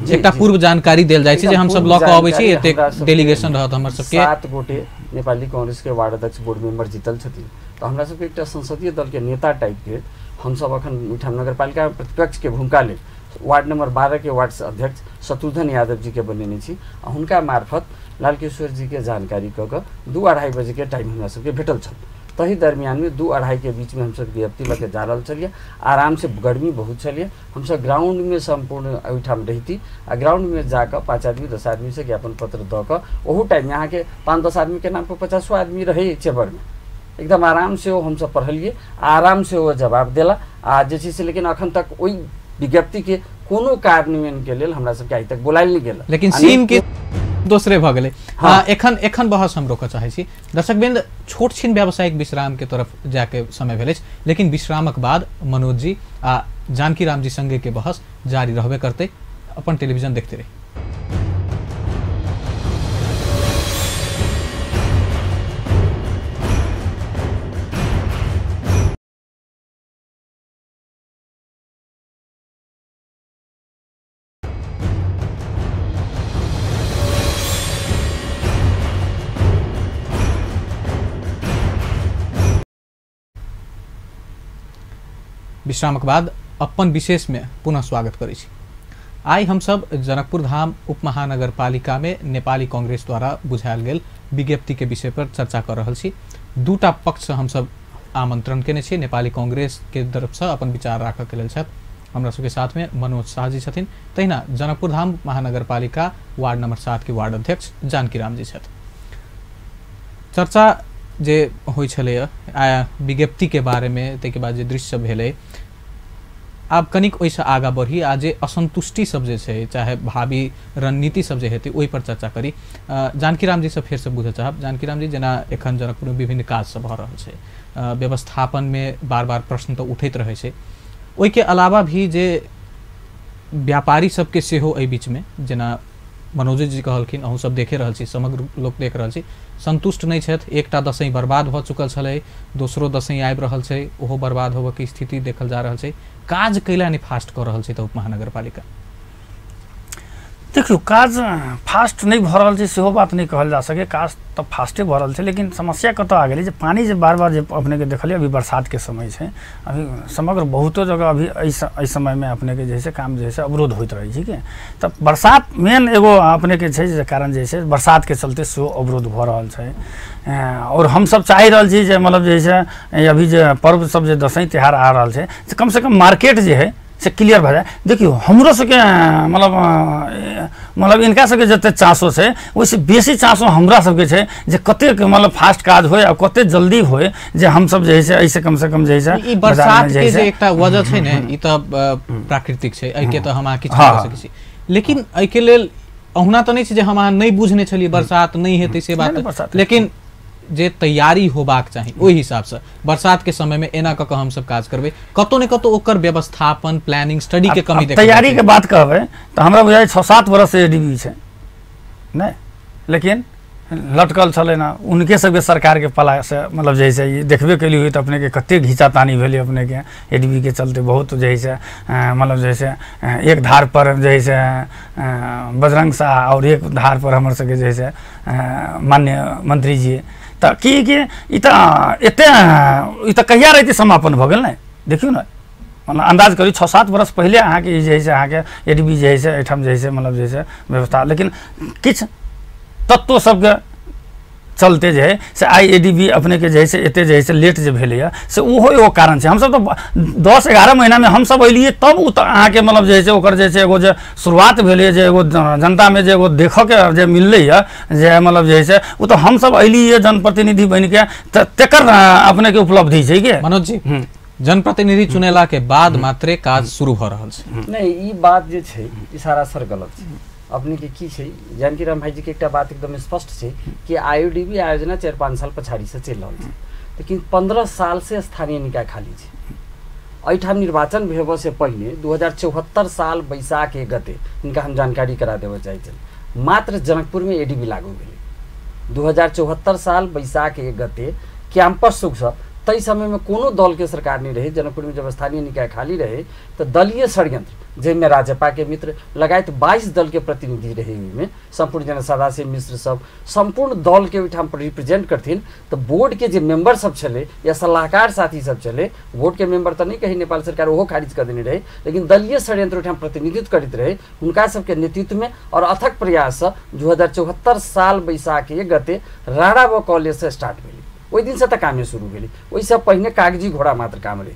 एकटा पूर्व जानकारी देल जाइ छै जे हम सब लऽ के अबै छी, एते डेलीगेशन रहत हमर सबके 7 गोटे नेपाली कांग्रेस के वार्ड अध्यक्ष बोर्ड मेंबर जीतल छथिन, तो हमरा सबके एकटा संसदीय दल के नेता टाइप के हम सब अखन मीठाम नगरपालिका में प्रतिपक्ष के भूमिका ले वार्ड नंबर 12 के वार्ड अध्यक्ष शत्रुघ्न यादव जी के बनेने छी, हुनका मार्फत लालकेश्वर जी के जानकारी क के 2-2:30 बजे के टाइम हमरा सबके भेटल छल। तही दरमियान में 2-2:30 के बीच में हम सब विज्ञप्ति लेके जा रहल छलिए, आराम से गर्मी बहुत छलिए, हम सब ग्राउंड में संपूर्ण ओहिठाम रहिती आ ग्राउंड में जाकर 5 आदमी 10 आदमी से ज्ञापन पत्र द के ओहू टाइम यहाँ के 5-10 आदमी के नाम पर 50 आदमी रहे चेम्बर में, एकदम आराम से वो हम सब पढ़लिए, आराम से वो जवाब देला आ जे चीज से। लेकिन अखन तक ओई विज्ञप्ति के कोनो कार्यान्वयन के लेल हमरा सबके आइ तक बोलायल नहीं गेल, लेकिन सीम के दोसरे भ गेलै। एखन बहस हम रोकऽ चाहै छी दर्शकबिंद, छोट छीन व्यावसायिक विश्राम के तरफ जाके समय भेल अछि, लेकिन विश्रामक बाद मनोज जी आ जानकी राम जी संगे के बहस जारी रहबे करते, अपन टेलीविजन देखते रही। विश्रामक बाद अपन विशेष में पुनः स्वागत करै छी। आई हम सब जनकपुर धाम उप महानगर पालिका में नेपाली कांग्रेस द्वारा बुझायल गेल विज्ञप्ति के विषय पर चर्चा कर रहल छी। दूटा पक्ष हम सब आमंत्रण केने छी, नेपाली कांग्रेस के तरफ से अपन विचार राखऽ के लेल छथि, हमरा सबके साथ में मनोज शाह जी छथिन, तहिना जनकपुर धाम महानगर पालिका वार्ड नंबर 7 के वार्ड अध्यक्ष जानकी राम जी छथि। चर्चा जे होइ छलैया विज्ञप्ति के बारे में, ताहिके बाद जे दृश्य भेलै, आब कनिक ओहिसँ आगाँ बढ़ी आ जे असंतुष्टि सब जे छै, चाहे भावी रणनीति सब जे हेतै ओहि पर चर्चा करी। जानकी राम जी से फेर से बुझऽ चाहब, जानकी राम जी जेना एखन जनकपुर में विभिन्न काज सब भऽ रहल छै, व्यवस्थापन में बार बार प्रश्न तो उठैत रहै छै, ओहिके अलावा भी जे व्यापारी सबके सेहो एहि बीच में, जेना मनोज जी कहलखिन, अहूँ सब देखे रहल छी, समग्र लोक देख रहल छी, संतुष्ट नहीं छथि। एकटा दशई बर्बाद भऽ चुकल छलै, दोसरो दशई आबि रहल छै, ओहो बर्बाद होबऽ के स्थिति देखल जा रहल छै। काज कैला नहीं फास्ट कर रहल छै तऽ उप महानगर पालिका? देखियो काज फास्ट नहीं भऽ रहल छै सेहो बात नहीं कहल जा सके, काज तो फास्टे भऽ रहल छै, लेकिन समस्या कतऽ आ गेलै जे पानी जे बार बार जे अपने के देखलिए, अभी बरसात के समय छै, अभी समग्र बहुतो जगह अभी एहि समय में अपने के जैसे काम जैसे अवरोध होइत रही छै कि, तब बरसात मेन एगो अपने के छै जे कारण जैसे बरसात के चलते सेहो अवरोध भऽ रहल छै। और हम सब चाहि रहल छी जे मतलब जैसे अभी जे पर्व सब जे दशई त्योहार आ रहल छै, कम से कम मार्केट जे है से क्लियर भऽ जाए। देखियो हमरो सबके मतलब इनका सबके जते चासो छै, ओहिसे बेसी चासो हमरा सबके छै जे कते मतलब फास्ट काज होय आ कते जल्दी होय, जे हम सब जे है ऐसे कम से कम जे है ई बरसात के जे एकटा वजह छै ने, ई त प्राकृतिक छै, एहि के त हम किछु नहि कऽ सकै छी, लेकिन एहि के लेल ओहुना त नहि छै जे हम नहि बुझने छलिए बरसात नहीं हेतै से बात, लेकिन जे तैयारी होबाक चाही ओहि हिसाब से बरसात के समय में एना कऽ हम सब काज करबै, कतौ ने कतौ ओकर व्यवस्थापन प्लानिंग स्टडी के कमी देखै। तैयारी के बात कहबै तऽ हमरा बुझाइ 6-7 वर्ष से एडीबी छै नहीं, लेकिन लटकल छलै ना, उनके सबके सरकार के पला से मतलब जैसे ये देखबे केली हुई तो अपने के कते घीचा तानी भेलै अपने के एडीबी के चलते, बहुत जैसे मतलब जैसे एक धार पर जैसे बजरंग शाह और एक धार पर हमर सबके जैसे माननीय मंत्री जी, तो कि ई तऽ एते ई तऽ कहिया रहिते समापन भऽ गेल ने। देखियो ना मतलब अंदाज करी 6-7 वर्ष पहले अहाँ के जे है से अहाँ के एडीबी जे है से एठम जे है से मतलब जे है व्यवस्था, लेकिन किछ तत्व सबके चलते जे है से आई एडीबी अपने के जे है से एते जे है से लेट जे भेलै से ओहो एगो कारण छै। हम सब तो 10-11 महीना में हम सब अलिए तब उ अहाँ के मतलब जे है से ओकर जे छै एगो जे शुरुआत भेलै जे एगो जनता में जे एगो देख के जे मिललै जे मतलब जे है से उ तो हम सब अलिए जनप्रतिनिधि बन के तेकर अपने के उपलब्धि छै के मनोज जी। जनप्रतिनिधि चुनेला के बाद मात्रे काज शुरू भ रहल छै। नहीं ई बात जे छै ई सरासर गलत छै। अपने के की छै जानकी राम भाई जी के एकटा बात एकदम स्पष्ट छै कि आईओडीबी आयोजना 4-5 साल पछाड़ी से चल रहल छै, लेकिन 15 साल से स्थानीय निकाय खाली छै। एठाम निर्वाचन भेबो से पहले 2074 साल बैसाख 1 गते इनका हम जानकारी करा देबे चाहै छी, मात्र जनकपुर में एडीबी लागू भेलै 2074 साल बैसाख 1 गते कैंपस सुख तई समय में कोनो दल के सरकार नहीं रही। जनकपुर में जब स्थानीय निकाय खाली रहे तो दलीय षड्यंत्र जिनमें राजपा के मित्र लगायत 22 दल के प्रतिनिधि रहे, में संपूर्ण जना सदाशिव मिश्र सब संपूर्ण दल के ओहिठाम रिप्रेजेंट करथिन। तो बोर्ड के जे मेंबर सब चले या सलाहकार साथी सब चले, बोर्ड के मेंबर तो नहीं कही नेपाल सरकार ओहो खारिज कर देने रहे, लेकिन दलीय षड्यंत्र ओहिठाम प्रतिनिधित्व करते रहे। उनका सबके नेतृत्व में और अथक प्रयास 2074 साल बैसाख 1 गते राणा व कॉलेज से स्टार्ट भेलै। ओहि दिन से तो कामे शुरू भेलै, ओहिसँ पहिने कागजी घोड़ा मात्र काम रहे।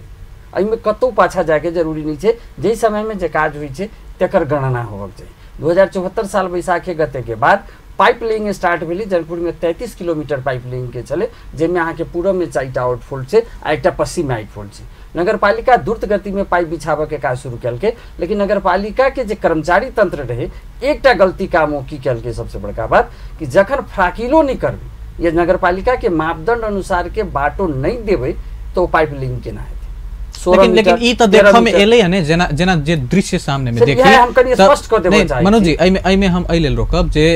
एहिमे कतौ पाछा जाके जरूरी नहीं छै, जे समय में जे काज होइ छै तकर गणना होबक चाहिए। 2074 साल बैसाख 1 गते के बाद पाइप लेइंग स्टार्ट भेलै। जनकपुर में 33 किलोमीटर पाइप लेइंग के चले, जेमे अहाँ के पूरब में 4टा आउटफोल्ड छै आ एकटा पश्चिम में आउटफोल्ड छै। नगरपालिका द्रुत गति में पाइप बिछाबे के काज शुरू कयलकै, लेकिन नगरपालिका के जे कर्मचारी तंत्र रहे एकटा गलती काम ओ की कयलकै सबसे बड़का बात कि जखन फ्राकिलो नहीं करबै या नगरपालिका के मापदंड अनुसार के बाटो नहीं देबै तो पाइप लेइंग केना हेतै। लेकिन ई तो देख में एले ने जेना जेना जे दृश्य सामने में देखी हम कनी स्पष्ट कर देबो चाही। मनोज जी एमे हम एहि लेल रोकब जे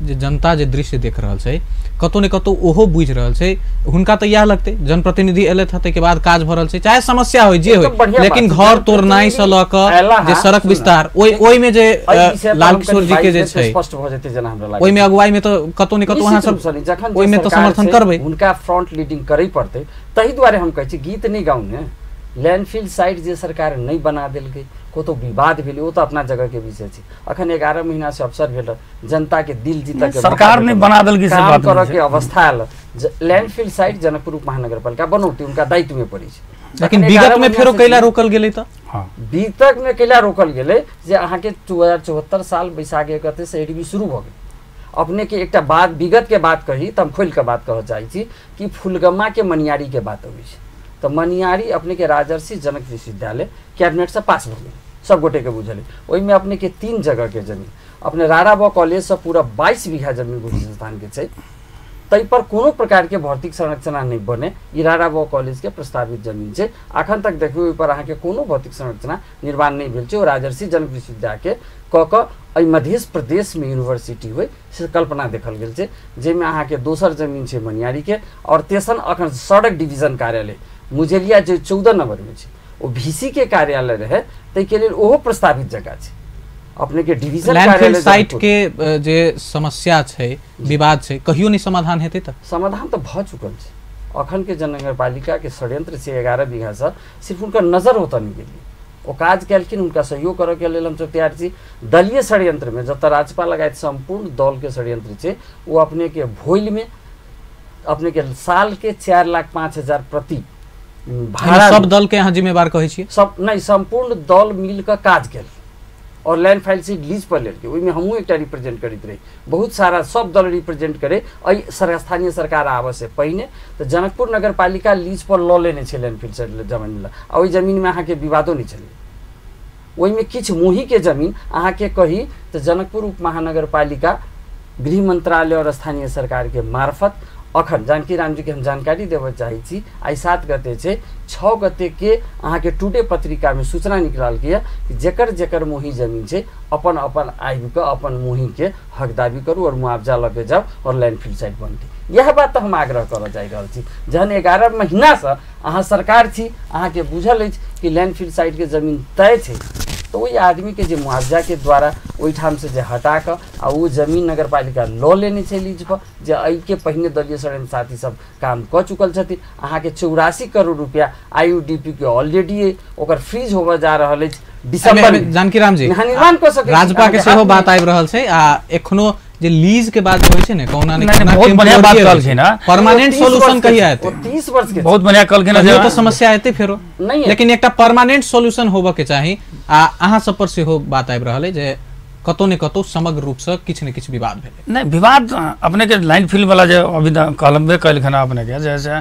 जनता जे दृश्य देख रहल छै कतौ ने कतौ ओहो बुझ रहल छै, हुनका तो यह लगते जनप्रतिनिधि एले था के बाद काज भ रहल छै, चाहे समस्या हो जे हो, लेकिन घर तोड़नाई से ल क जे सड़क विस्तार ओइ में जे लाल किशोर जी के जे छै स्पष्ट भ जेतै जना हमरा लागे ओइ में अगुवाई में तो कतौ ने कतौ अहाँ सब ओइ में तो समर्थन करबै, उनका फ्रंट लीडिंग करै पड़तै। तही द्वारे हम कहै छी गीत नहीं गाउँ ने लैंडफिल साइट जे सरकार नहीं बना देलकै, को तो विवाद भेलै, वो तो अपना जगह के विषय छै। अखन 11 महीना से अवसर भेल जनता के दिल जीत के सरकार नहीं बना देलकै से बात करे के अवस्था आयल। लैंडफिल साइट जनकपुर महानगरपालिका बनौती उनका दायित्व में पड़ी छै, लेकिन विगत में फेरो कैला रोकल गेलै त विगत में कैला रोकल गेलै जे अहाँ के 2074 साल बैसाख 1 गते से एडीबी शुरू भ गेल। अपने के एकटा बात विगत के बात कही त हम खोल के बात कह चाहै छी कि फुलगम्मा के मनियारी के बात होई छै। तो मनियारी अपने के राजर्षि जनक विश्वविद्यालय कैबिनेट से पास हो गए, सब गोटे के बुझल। ओहि में अपने के 3 जगह के जमीन अपने राणा व कॉलेज से पूरा 22 बीघा जमीन गुठी संस्थान के छै, तै पर कोनो प्रकार के भौतिक संरचना नहीं बने। ई राणा व कॉलेज के प्रस्तावित जमीन छै। अखन तक देखियो ओहि पर अहाँ के कोनो भौतिक संरचना निर्माण नहीं भेल छै। ओ राजर्षि जनक विश्वविद्यालय के क एहि मध्य प्रदेश में यूनिवर्सिटी हुई से कल्पना देखल गेल छै, जेमे अहाँ के दोसर जमीन छै मनियारी के, और तेसर अखन सड़क डिवीजन कार्यालय मुजेलिया जो 14 नंबर में वो भीसी के कार्यालय रहे तै के लेल ओहो प्रस्तावित जगह छै। अपने के डिवीजन कार्यालय साइट के जे समस्या छै विवाद छै कहियो नहीं समाधान हेतै त समाधान तो भ चुकल छै। अखन के जननगरपालिका के षड्यंत्र से 11 बीघा से सिर्फ उनका नजर होता नहीं गेलिए, वो काज कैलखिन, उनका सहयोग करे के लेल हम सब तैयार छी। दलीय षड्यंत्र में जत राजपा लगायत संपूर्ण दल के षड्यंत्र छै, वो अपने के भोइल में अपने के साल के 4,05,000 प्रति सब दल के यहाँ जिम्मेवार कहे छी, सब नहीं संपूर्ण दल मिल कर काज कैल और लैंड फाइल से लीज पर लेके ओहि में हमहू एक रिप्रेजेंट करित रही। बहुत सारा सब दल रिप्रेजेंट करे। स्थानीय सरकार आवे से पहिने तो जनकपुर नगरपालिका लीज पर ल लेने छे लैंड फाइल से जमीन ला, ओहि जमीन में अहाँ के विवादो नहीं चले। ओहि में किछ मोही के जमीन अहाँ के कही तो जनकपुर उप महानगरपालिका गृह मंत्रालय और स्थानीय सरकार के मार्फत अखन जानकी राम जी के हम जानकारी देवे चाहे छी। आई 7 गते से 6 गते के अहाँ के टुडे पत्रिका में सूचना निकल गया कि जेकर जेकर मोही जमीन से अपन अपन आयु के अपन मोही के हक दावी करू और मुआवजा लगे जाओ और लैंडफिल साइट बनती। यह बात तो हम आग्रह कर जा रहा छी। जहन 11 महीना से अहाँ सरकार छी, अहाँ के बुझल अछि कि लैंडफिल साइट के जमीन तय छै, तो वही आदमी के जे मुआवजा के द्वारा ओई ठाम से जे हटा कर आ वो जमीन नगरपालिका लॉ लेने छै लीज पर जे एहि के पहिने दलीय षड्यंत्र साथी सब काम क चुकल छथिन। अहाँ के 84 करोड़ रुपया IUDP के ऑलरेडी ओकर फ्रीज होबे जा रहल अछि दिसंबर में। जानकी राम जी निर्माण क सकै राजपा के सेहो बात आबि रहल छै आ एखनो जे लीज के बात होइ छै ने कौना ने कौना बहुत बढ़िया बात कहलखिन है। परमानेंट सॉल्यूशन कहिया हेतै? 30 वर्ष के बहुत बढ़िया कहलखिन है। तो समस्या हेतै फेरो नहीं, लेकिन एकटा परमानेंट सॉल्यूशन होबे के चाही आ अहाँ सब पर सेहो बात आबि रहल है जे कतौ ने कतौ समग्र रूप से किछ ने किछ विवाद भेलै। नहीं विवाद अपने के लाइन फिल वाला जो अभी कहलबे कहलखन अपने के जैसे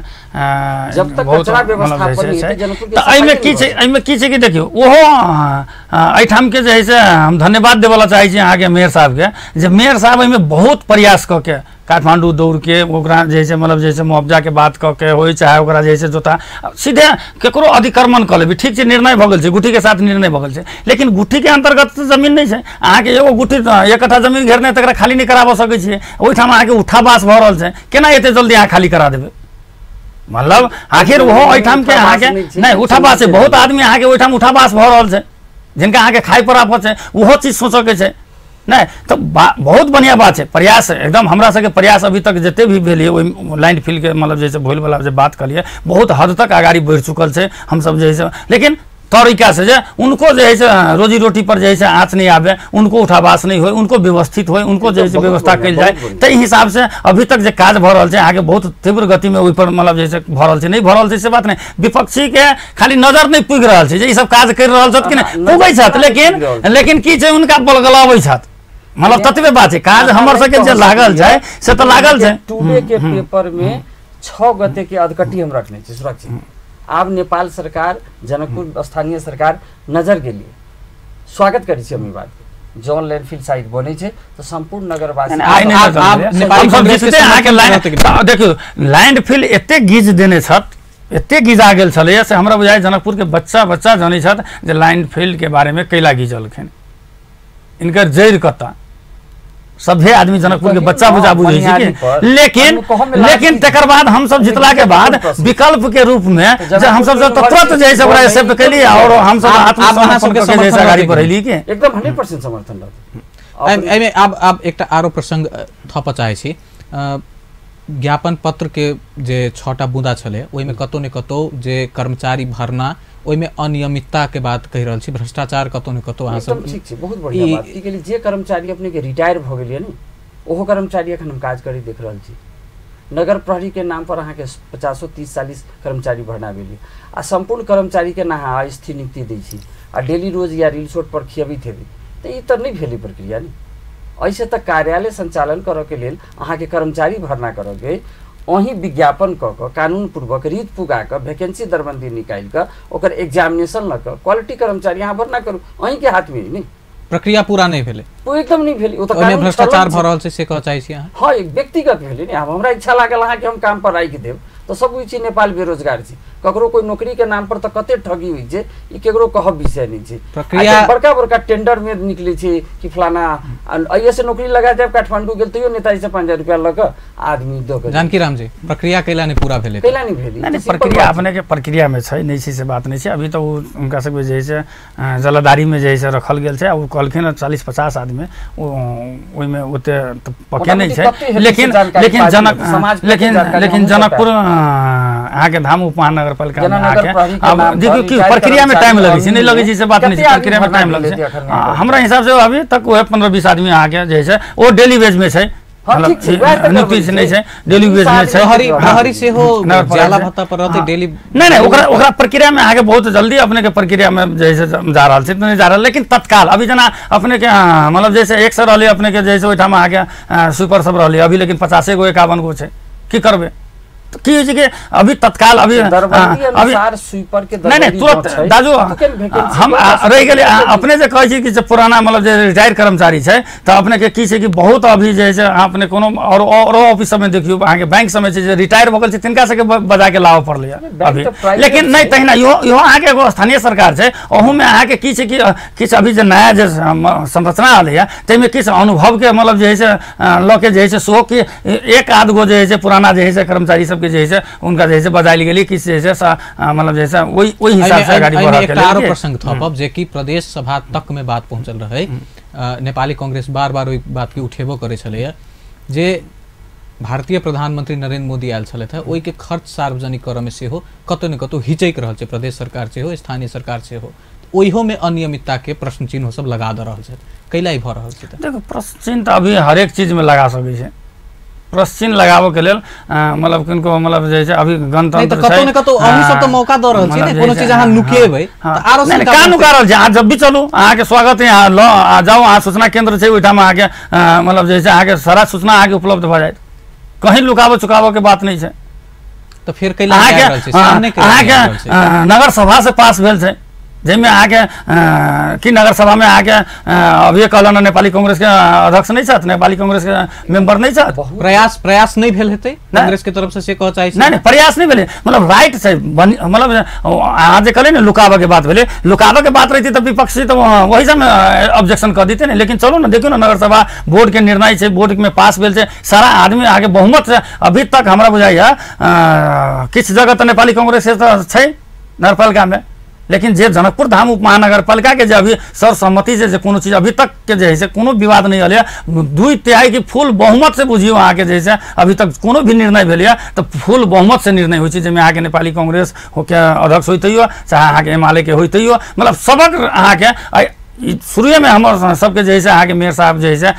जब तक कचरा व्यवस्थापन नहीं हेतै जनकपुर के तो एहिमे की छै कि देखियो ओहो एहिठाम के जे है से हम धन्यवाद देवला चाहे छी अहाँ के मेयर साहब के जे मेयर साहब एहिमे बहुत प्रयास क के काठमांडू दौड़ के ओकरा जैसे मतलब जैसे मुआवजा के बात क के होय चाहे ओकरा जैसे जोता सीधे केकरो अधिक्रमण क लेबी ठीक छै निर्णय भ गेल छै गुठी के साथ निर्णय भ गेल छै लेकिन गुठी के अंतर्गत जमीन नहीं छै अहाँ के एगो गुठी 1 कट्ठा जमीन घेरने तकरा खाली नहीं कराबो सकै छियै ओहि ठाम अहाँ के उठाबास भ रहल छै केना एते जल्दी अहाँ खाली करा देबै मतलब आखिर वो ओहि ठाम के अहाँ के नहीं उठाबास छै बहुत आदमी अहाँ के ओहि ठाम उठाबास भ रहल छै जिनका अहाँ के खाय पर आफत छै ओहो चीज सोचो के छै नहीं तो बहुत बढ़िया बात है प्रयास एकदम हमरा सबके प्रयास अभी तक जते भी भेल है लाइन फिल के मतलब जैसे भोल वाला जे बात करिए बहुत हद तक आगाड़ी बढ़ चुकल है हम सब जैसे लेकिन तरीका से जे उनको जो है रोजी रोटी पर जैसे आँच नहीं आवे उनको उठावास नहीं हो उनको व्यवस्थित हो उनको जैसे व्यवस्था कल जाए तई हिसाब से अभी तक जो काज भ रहा है आगे बहुत तीव्र गति में पर मतलब जैसे भ रहा है नहीं भ रहा से बात नहीं विपक्षी के खाली नजर नहीं पुग रहा है ये सब काज कर रहा है कि नहीं पुगे लेकिन की उनका बलगलावे मतलब ततबे बात है काज हमर सबके जे लागल जाए से तो लागल है। टुडे के पेपर में 6 गते के अधकटी हम रखने छै सुरक्षित। आब नेपाल सरकार जनकपुर स्थानीय सरकार नजर के लिए स्वागत करै छै हम ई बात के जॉन लैंडफिल साइट बनै छै तो संपूर्ण नगरवासी नेपाली कांग्रेस के अहाँ के लाइन देखियो लैंडफिल एते गीज देने छत एते गीजा गेल छले से हमरा बुझाय जनकपुर के बच्चा जानै छत जे लैंडफिल के बारे में कैला गीजलखिन इनकर जैर कता सभे आदमी जनकपुर के बच्चा बुझा बुझे छै लेकिन तकर बाद हम सब जितला के बाद विकल्प के रूप में जब हम सब तुरंत जैसे ओकरा एक्सेप्ट कैली और हम सब आत्मसमर्पण के जैसे गाड़ी बढ़ैली के एकदम 100% समर्थन रहत। एमे अब एकटा आरो प्रसंग थप चाहे छी ज्ञापन पत्र के जे 6टा बुंदा छले ओइ में कतो ने कतो जे कर्मचारी भरना ओइ में अनियमितता के बात कहि रहल छी भ्रष्टाचार कतो ने कतो अहाँ सब ठीक छै बहुत बढ़िया बात के लिए जे कर्मचारी अपने के रिटायर भ गेलिए ने ओहो कर्मचारी एखन हम काज करी देख रहल छी नगर प्रहरी के नाम पर अहाँ के 50-30-40 कर्मचारी भरना भेली आ संपूर्ण कर्मचारी के ना अस्थि नियुक्ति दै छी आ डेली रोज या रील शॉट पर खियबित हेबी तो ई त नहीं भेली प्रक्रिया नहीं ऐसे तक कार्यालय संचालन करे के लेल अहाँ के कर्मचारी भरना करोगे वही विज्ञापन क कानून पूर्वक रीत पुगा क वैकेंसी दरबंदी निकाल क ओकर एग्जामिनेशन ल क क्वालिटी कर्मचारी यहाँ भरना करू वही के हाथ में नहीं प्रक्रिया पूरा नहीं भेले वो एकदम नहीं भेली तो कानून भ्रष्टाचार भ रहल छै से कह चाहे छी अहाँ हां एक व्यक्तिगत भेली नहीं अब हमरा इच्छा लागल अहाँ के हम काम पर राखि देब तो सब छी नेपाल बेरोजगार छी ककरो कोई नौकरी के नाम पर तो कते ठगी हुई छै ई केकरो कहब विषय नहीं छै प्रक्रिया बड़का टेंडर में निकले छै कि फलाना ऐसे नौकरी लगा जाए काठमांडू गेल तैयो नेताजी से 5000 रुपया ल क आदमी दो के जानकी राम जी प्रक्रिया कैला नहीं पूरा भेले कैला नहीं भेली नहीं प्रक्रिया अपने के प्रक्रिया में छै नहीं छै से बात नहीं छै अभी तो उनका सब जे छै जलदारी में जे छै रखल गेल छै और कहलखिन 40-50 आदमी ओइ में ओते पके नहीं छै लेकिन जनकपुर अहाँ के धाम उपमहानगर पालिका में आके अब देखियो कि प्रक्रिया में टाइम लगे छै नहीं लगे छै से बात नहीं छै प्रक्रिया में टाइम लगे छै हमरा हिसाब से अभी तक वो 15-20 आदमी आके जे छै वो डेली वेज में छै नियुक्ति से नहीं छै डेली बेस में छै प्रहरी से हो जाला भत्ता पर रहते डेली नहीं ओकरा प्रक्रिया में आगे बहुत जल्दी अपने के प्रक्रिया में जैसे जा रहल छै नहीं जा रहल लेकिन तत्काल अभी जना अपने के मतलब जैसे 100 रहले अपने के जैसे ओइठाम आगे सुपर सब रहले अभी लेकिन 50 गो 51 गो छै की करबे तो की है कि अभी तत्काल अभी स्वीपर के नहीं तुरंत दाजू हम रह गए अपने जे कहै छी कि जे पुराना मतलब जे रिटायर कर्मचारी छै तो अपने के की छै कि बहुत अभी जे छै अपने कोनो और ऑफिस में देखियो अहाँ के बैंक समय छै जे रिटायर भ गेल छै तिनका से बजा के लाव पड़ले अभी लेकिन नहीं तहिना यो अहाँ के एगो स्थानीय सरकार छै ओहू में अहाँ के की छै कि किछ अभी जे नया जे संरचना आले है तै में किछ अनुभव के मतलब जे छै ल के जे छै सो कि एक आध गो जे छै पुराना जे छै कर्मचारी सब सबके जैसे उनका जैसे बजाइल गेली कि जैसे मतलब जैसे वही हिसाब से अगाडि बढ़ा के आरो प्रसंग थपब जे कि प्रदेश सभा तक में बात पहुंचल रहे नेपाली कांग्रेस बार-बार ओइ बात के उठेबो करे छले जे भारतीय प्रधानमंत्री नरेंद्र मोदी आयल छले था ओइ के खर्च सार्वजनिक करे में से हो कतो न कतो हिचैक रहल छै प्रदेश सरकार से हो स्थानीय सरकार से हो ओहियो में अनियमितता के प्रश्न चिन्ह सब लगा द रहल छै कैला भ रहल छै देखो प्रश्न चिन्ह त अभी हर एक चीज में लगा सकै छै प्रश्न चिन्ह लगाबो के लेल मतलब किनको मतलब जैसे अभी गणतंत्र छै कतो न कतो अहू सब त मौका द रहल छै ने कोनो चीज अहाँ नुकेबै त आरो से का नुका रहल छै आज जब भी चलू अहाँ के स्वागत है यहाँ ल आ जाओ अहाँ सूचना केंद्र छै ओइठाम अहाँ के मतलब जैसे अहाँ के सारा सूचना अहाँ के उपलब्ध भ जायत कहीं लुकाबो चुकाबो के बात नहीं है तो फिर कैला रहल छै सामने के नगर सभा से पास भेल छै जेमे आके कि नगर सभा में आके अभी कहलन नेपाली कांग्रेस के अध्यक्ष नहीं छथि नेपाली कांग्रेस के मेंबर नहीं छथि प्रयास नहीं भेल हेतै कांग्रेस के तरफ से कह चाहै छै नहीं प्रयास नहीं भेले मतलब राइट छै मतलब आज जे कहले ने लुकाबे के बात भेले लुकाबे के बात रही त विपक्षी तो वही से ऑब्जेक्शन कर देते ने लेकिन चलो ना देखियो ना नगर सभा बोर्ड के निर्णय छै बोर्ड में पास भेल छै सारा आदमी आगे बहुमत से अभी तक हमरा बुझाइया किछ जगह त नेपाली कांग्रेस छै नगरपालिका में लेकिन जे जनकपुर धाम उप महानगरपालिका के जे अभी सर्वसम्मति से कोनो चीज अभी तक के जे कोनो विवाद नहीं हल 2/3 की फुल बहुमत से बुझियो अहाँ के जे अभी तक कोनो भी निर्णय भेल तो फुल बहुमत से निर्णय होय छै जेमे अहाँ के नेपाली कांग्रेस हो के अध्यक्ष होइतैयो चाहे अहाँ के एमाले के होइतैयो मतलब सबक अहाँ के शुरू में हम सबके जैसे अहाँ के मेयर साहब जैसे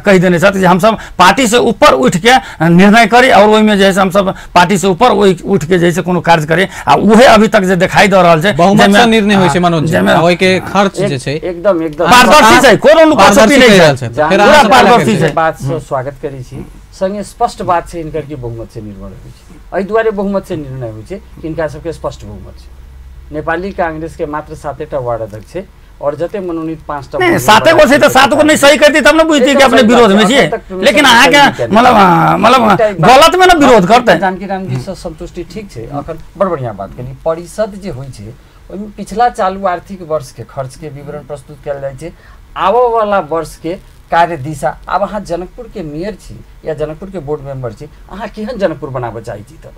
कह देने छथि हम सब पार्टी से ऊपर उठ के निर्णय करी और वही में जैसे हम सब पार्टी से ऊपर उठ के जैसे कोनो कार्य करे आ उहे अभी तक जे दिखाई द रहल छै बहुमत से निर्णय होय छै मनोज जी ओय के खर्च जे छै एकदम पारदर्शी छै कोनो लुकाछुपी नहीं छै पूरा पारदर्शी छै बात से स्वागत करै छी संगे स्पष्ट बात छै इनकर की बहुमत से निर्णय होय छै एहि दुआरे बहुमत से निर्णय होय छै इनका सबके स्पष्ट बहुमत छै नेपाली कांग्रेस के मात्र 7टा वार्ड अध्यक्ष छै और जते मनोनीत 5टा नहीं 7 को से तो 7 को नहीं सही करती तब ना बुझती कि अपने विरोध में छी लेकिन अहाँ के मतलब गलत में ना विरोध करते जानकी राम जी से संतुष्टि ठीक छै अखन बड़ बढ़िया बात करी परिषद जे होय छै ओहि पिछला चालू आर्थिक वर्ष के खर्च के विवरण प्रस्तुत कयल जाय छै आबो वाला वर्ष के कार्य दिशा अब अहाँ जनकपुर के मेयर छी या जनकपुर के बोर्ड मेंबर छी अहाँ केहन जनकपुर बनाबे चाहै छी त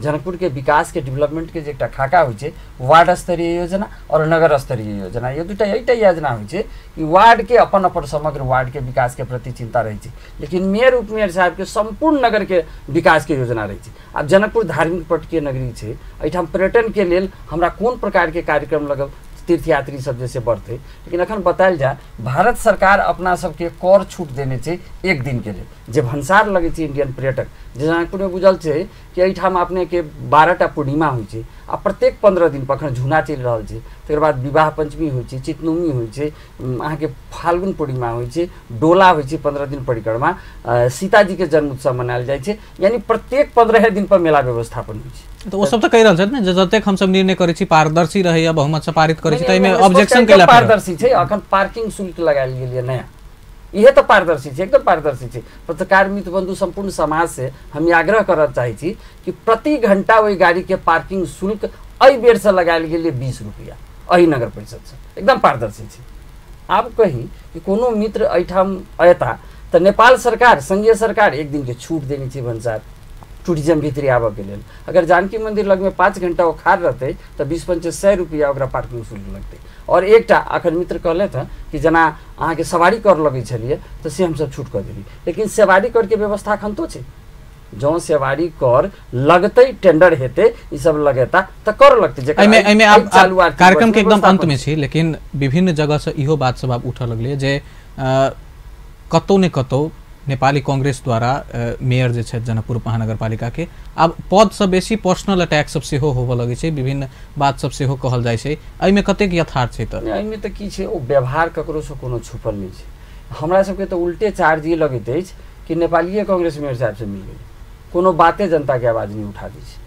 जनकपुर के विकास के डेवलपमेंट के जे खाका होय छै वार्ड स्तरीय योजना और नगर स्तरीय योजना ये दुटा एटा योजना होय छै कि वार्ड के अपन समग्र वार्ड के विकास के प्रति चिंता रही छै लेकिन मेयर उपमेयर साहब के संपूर्ण नगर के विकास के योजना रही छै अब जनकपुर धार्मिक पट के नगरी छै एठाम पर्यटन के लेल हमरा कोन प्रकार के कार्यक्रम लगब तीर्थयात्री सब जैसे बढ़ते लेकिन अखन बतायल जाए भारत सरकार अपना सबके कर छूट देने छै एक दिन के लिए जे भंसार लगे छै इंडियन पर्यटक जे जनकपुर में बुझल छै कि एठाम अपने के 12टा पूर्णिमा होय छै आ प्रत्येक 15 दिन पर अखन झुना चल रहल छै तकर बाद विवाह पंचमी होय छै चितनोमी होय छै अहाँ के फाल्गुन पूर्णिमा होय छै डोला होय छै 15 दिन परिक्रमा सीता जी के जन्म उत्सव मनायल जाय छै यानी प्रत्येक 15 दिन पर मेला व्यवस्थापन होय छै तो वो सब तो कह रहल छथि ने जतेक हम सब निर्णय करै छी पारदर्शी रहै या बहुमत से पारित करै छी तै में ऑब्जेक्शन कैला पारदर्शी छै अखन पार्किंग शुल्क लगायल गेल नया यह तो पारदर्शी है एकदम पारदर्शी है पत्रकार मित्र बंधु संपूर्ण समाज से हम आग्रह करना चाहे छी कि प्रति घंटा वही गाड़ी के पार्किंग शुल्क एहि बेर से लगायल गेल 20 रुपया एहि नगर परिषद से एकदम पारदर्शी है आब कही कि कोनो मित्र एठाम अयता तो नेपाल सरकार संघीय सरकार एक दिन के छूट देनी चाहिए भंसार टूरिज्म भीतरी आबे के लिए अगर जानकी मंदिर लग में 5 घंटा वो खाड़ रहते तो 20-25 रुपया ओकरा पार्किंग शुल्क लगते और एकटा अखन मित्र कहले था कि जना अहाँ के सवारी कर लगे छलिए तो से हम सब छूट कर देली लेकिन सवारी कर के व्यवस्था अखन तो छै जो सवारी कर लगते टेंडर हेते ई सब लगेता तो कर लगते जे एमे आप कार्यक्रम के एकदम अंत में छी लेकिन विभिन्न जगह से इहो बात सब आप उठा लगले जे कतौ ने कतौ नेपाली कांग्रेस द्वारा मेयर जे छै जनकपुर महानगरपालिका के अब पद से बेसी पर्सनल अटैक सब से होबे लगे छै विभिन्न बात सब से कहल जाय छै एमे कतेक यथार्थ छै त एमे त की छै ओ व्यवहार ककरो से कोनो छुपल नहीं छै हमरा सबके तो उल्टे चार्ज ये लगैत अछि कि नेपाली कांग्रेस मेयर साहब से मिल गेल कोनो बाते जनता के आवाज नहीं उठा दै छै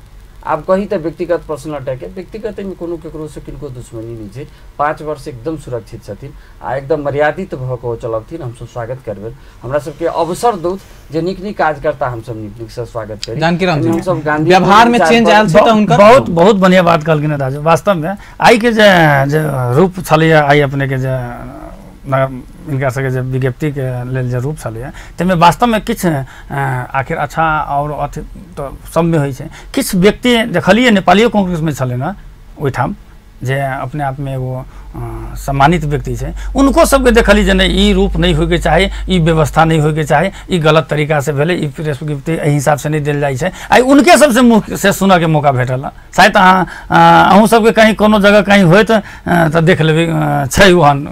आप कही तो व्यक्तिगत पर्सनल अटैक है व्यक्तिगत में कोनो केकरो से किनको दुश्मनी नहीं है 5 वर्ष एकदम सुरक्षित छथिन आ एकदम मर्यादित भ के चलबथिन हम सब स्वागत करबे हमरा सबके अवसर दूत जे नीक नीक काज करता हम सब नीक नीक से स्वागत करी जानकी राम जी हम सब गांधी व्यवहार में चेंज आयल छै त हुनकर बहुत बहुत बढ़िया बात कहलखिन राजू वास्तव में आई के जे रूप छलिए आई अपने के जे इनका सबके जे विज्ञप्ति के लेल जे रूप छलै ताहिमे वास्तवमे किछु आखिर अच्छा और अथी तऽ सबमे होइ छै। किछु व्यक्ति देखलिए नेपाली कांग्रेस में छलै ना ओहिठाम जे अपने आप में एगो सम्मानित व्यक्ति छै, उनको सबके देखली जे नहीं ई रूप नहीं होके चाही, ई व्यवस्था नहीं होके चाही, ई गलत तरीका से भेलै, ई प्रेस विज्ञप्ति एहि हिसाब से नहीं देल जाइ छै। आई उनके सबसे मुँह से सुनऽ के मौका भेटल। शायद अहूँ सबके कहीं कोनो जगह कहीं होय तऽ देख लेबै छै ओहन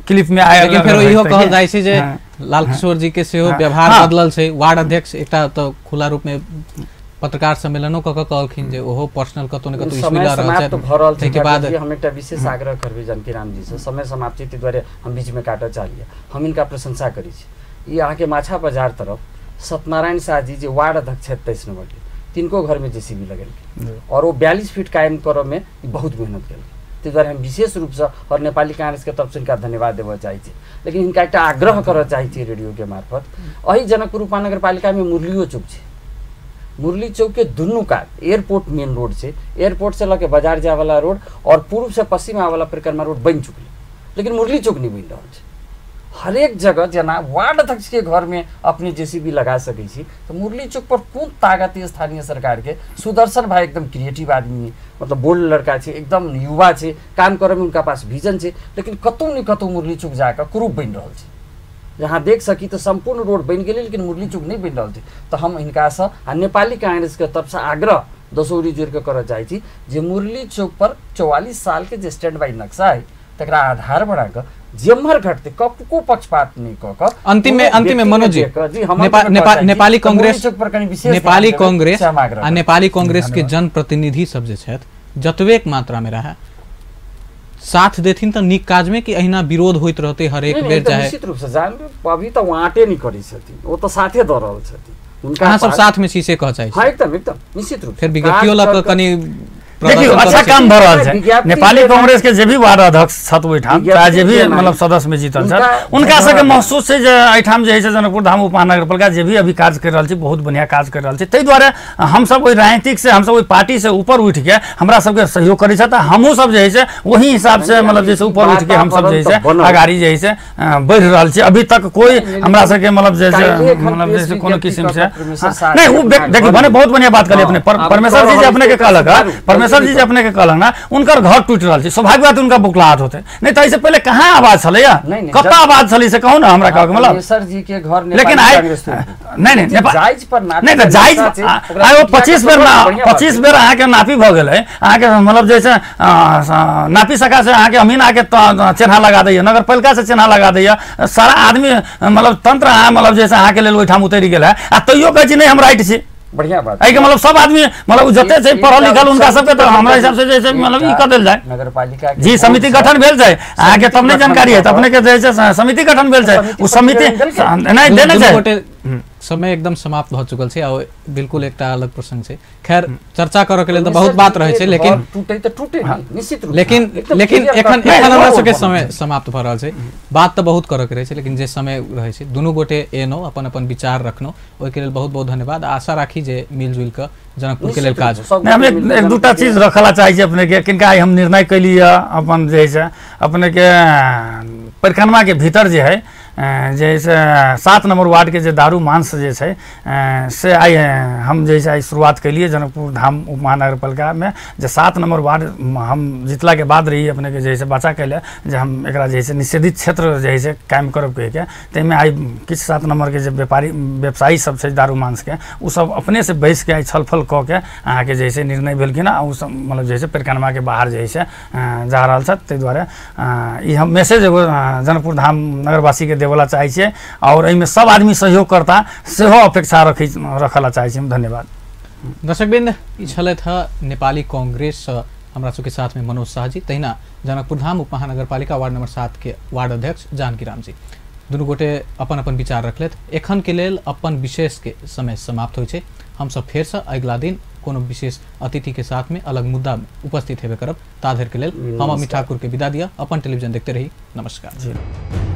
क्लिप में आयल। लेकिन फेर इहो कहल जाइ छै जे लालकिशोर जी के सेहो व्यवहार बदलल छै। वार्ड अध्यक्ष एकटा तऽ खुला रूप में पत्रकार सम्मेलनो कऽ कहलखिन जे ओहो पर्सनल कतौ न कतौ समय समाप्त भ रहल छै। के बाद हम एकटा विशेष आग्रह करबै जानकी राम जी से, समय समाप्त छै ताहि दुआरे हम बीच में काटऽ चाहलिए। हम इनका प्रशंसा करै छी। ई अहाँके माछा बाजार तरफ सत्यनारायण शाह जी जे वार्ड अध्यक्ष है 23 नंबर के, तिनको घर में जेसीबी लगेलकै और वो 42 फीट कायम करऽ में बहुत मेहनत केलकै। ताहि दुआरे हम विशेष रूप से और नेपाली कांग्रेस के तरफ से इनका धन्यवाद देबऽ चाहै छी। लेकिन इनका एकटा आग्रह करऽ चाहै छी रेडियो के मार्फत, अही जनकपुर उपमहानगरपालिका में मुरलियो चौक छै। मुरली चौक के दुनू कात एयरपोर्ट मेन रोड से, एयरपोर्ट से लके बाजार जाए वाला रोड और पूर्व से पश्चिम आवे वाला परिक्रमा रोड बन चुकल, लेकिन मुरली चौक नहीं बन रहा है। हर एक जगह जना वार्ड अध्यक्ष के घर में अपने जेसीबी लगा सकै छी, तो मुरली चौक पर कोन ताकत है स्थानीय सरकार के। सुदर्शन भाई एकदम क्रिएटिव आदमी है, मतलब बोल्ड लड़का है, एकदम युवा है, काम करे में उनका पास विजन है, लेकिन कतौ न कतौ मुरली चौक जाकर कुरूप बन रहा है। जहाँ देख सकी तो संपूर्ण रोड बन गए, लेकिन मुरली चौक नहीं बन रहा थे। तो हम इनका से नेपाली कांग्रेस के तरफ से आग्रह दसौरी जोड़ के करऽ चाहै छी जे मुरली चौक पर 44 साल के जे स्टैंड बाई नक्शा है तकरा आधार बनाकर जेम्हर घटते कको पक्षपात नहीं कऽ अंतिम में मनोज जी नेपाली कांग्रेस के जनप्रतिनिधि सब जे छथि जतबेक मात्रा में रहे साथ देथिन तो निक काज में कि अहिना विरोध होइत रहते हर एक बेर चाहे। निश्चित रूप से जान अभी तो वाटे नहीं करी छथिन, वो तो साथे द रहल छथिन। उनका सब साथ में शीशे कह चाहे। हां एकदम निश्चित रूप फिर विज्ञप्तियों लग कनी देखियो अच्छा काम भऽ रहल छै। नेपाली कांग्रेस के जे भी वार्ड अध्यक्ष छथि ओहिठाम चाहे जे भी मतलब सदस्य में जीतल छथि, उनका सबके महसूस छै जे एहिठाम जे है से जनकपुर धाम उपमहानगरपालिका जे भी अभी काज कर रहल छै बहुत बढ़िया काज कर रहल छै। ताहि दुआरे हम सब ओहि राजनीतिक से हम सब ओहि पार्टी से ऊपर उठ के हमरा सबके सहयोग करै छथि। हमहूँ सब जे है से वही हिसाब से मतलब जैसे ऊपर उठ के हम सब जे है से आगाड़ी जे है से बढ़ रहल छै। अभी तक कोई हमरा सबके मतलब जैसे कोनो किस्म से नहीं वो देखिए भने बहुत बढ़िया बात कहलिए अपने परमेश्वर जी जे अपने के कहलक सर जी अपने के कहलक ना उनकर घर टूट रहा है, स्वाभाविक बात उनका बुकलाहट होते नहीं तो इससे पहले कहाँ आवाज छले या कत आवाज छले से कहू ना हमरा कहके मतलब सर जी के घर लेकिन नहीं जायज पर नहीं तो जायज आइ 25 बेर अहाँ के नापी भ गेल है, अहाँ के मतलब जैसे नापी सका से अहाँ के अमीन आके चिन्हा लगा दैया, नगर पालिका से चिन्हा लगा दैया, सारा आदमी मतलब तंत्र मतलब जैसे अहाँ के लेल ओहिठाम उतरि गेल है आ तैयो कहै छी नहीं हम राइट छी। बढ़िया बात है कि मतलब सब आदमी मतलब जते से पढ़ल लिखल उनका सबके तो हमरा हिसाब से जैसे मतलब ई कर देल जाए नगरपालिका जी समिति गठन भेल जाए। अहाँ के तब नहीं जानकारी है तो अपने के जैसे समिति गठन भेल जाए उ समिति नहीं देने जाए। समय एकदम समाप्त भ चुकल छै और बिल्कुल एकटा अलग प्रसंग छै। खैर चर्चा करऽ के लेल तो बहुत बात रहे छै, लेकिन टूटे तो टूटे निश्चित रूप लेकिन एखन हमरा सबके समय समाप्त भ रहल छै। बात तो बहुत करऽ के रहे छै, लेकिन जे समय रहे छै दुनू गोटे एनो अपन अपन विचार रखनो ओइ के लेल बहुत बहुत धन्यवाद। आशा राखी जे मिलजुल के जनकपुर के लेल काज हम एक दूटा चीज रखला चाहे छी अपने के किनका हम निर्णय कैलिए अपन जे है अपने के परिक्रमा के भीतर जे है जैसे 7 नंबर वार्ड के जे दारू मांस जे छै से आई हम जैसे आई शुरुआत कैलिए जनकपुर धाम उपमहानगरपालिका में जे 7 नंबर वार्ड हम जितला के बाद रही अपने के जैसे बचा कैले जे हम एकरा जैसे निषेधित क्षेत्र जैसे कायम करब कह के तैमे आई किछ 7 नंबर के जे व्यापारी व्यवसायी सब छै दारू मांस के उ सब अपने से बैस के आई छलफल क के अहाँ के जैसे निर्णय भेलखिन उ सब मतलब जैसे परिक्रमा के बाहर जैसे जा रहल छ। ताहि दुआरे ई हम मैसेज एगो जनकपुर धाम नगरवासी के देवला चाहे छे और एहिमे सब आदमी सहयोग करता सेहो अपेक्षा रखला चाहे छी। धन्यवाद दर्शकबिंद। ई छलैथ नेपाली कांग्रेस हमरा सबके साथ में मनोज शाह जी, तहिना जनकपुर धाम उपमहानगरपालिका वार्ड नंबर 7 के वार्ड अध्यक्ष जानकी राम जी। दुनू गोटे अपन अपन विचार रखलैथ। एखन के लेल अपन विशेष के समय समाप्त होइ छै। हम सब फेर से अगला दिन कोनो विशेष अतिथि के साथ में अलग मुद्दा में उपस्थित हेबे करब। ताधर के लेल हम अमित ठाकुर के विदा दिया। अपन टेलीविजन देखते रही। नमस्कार।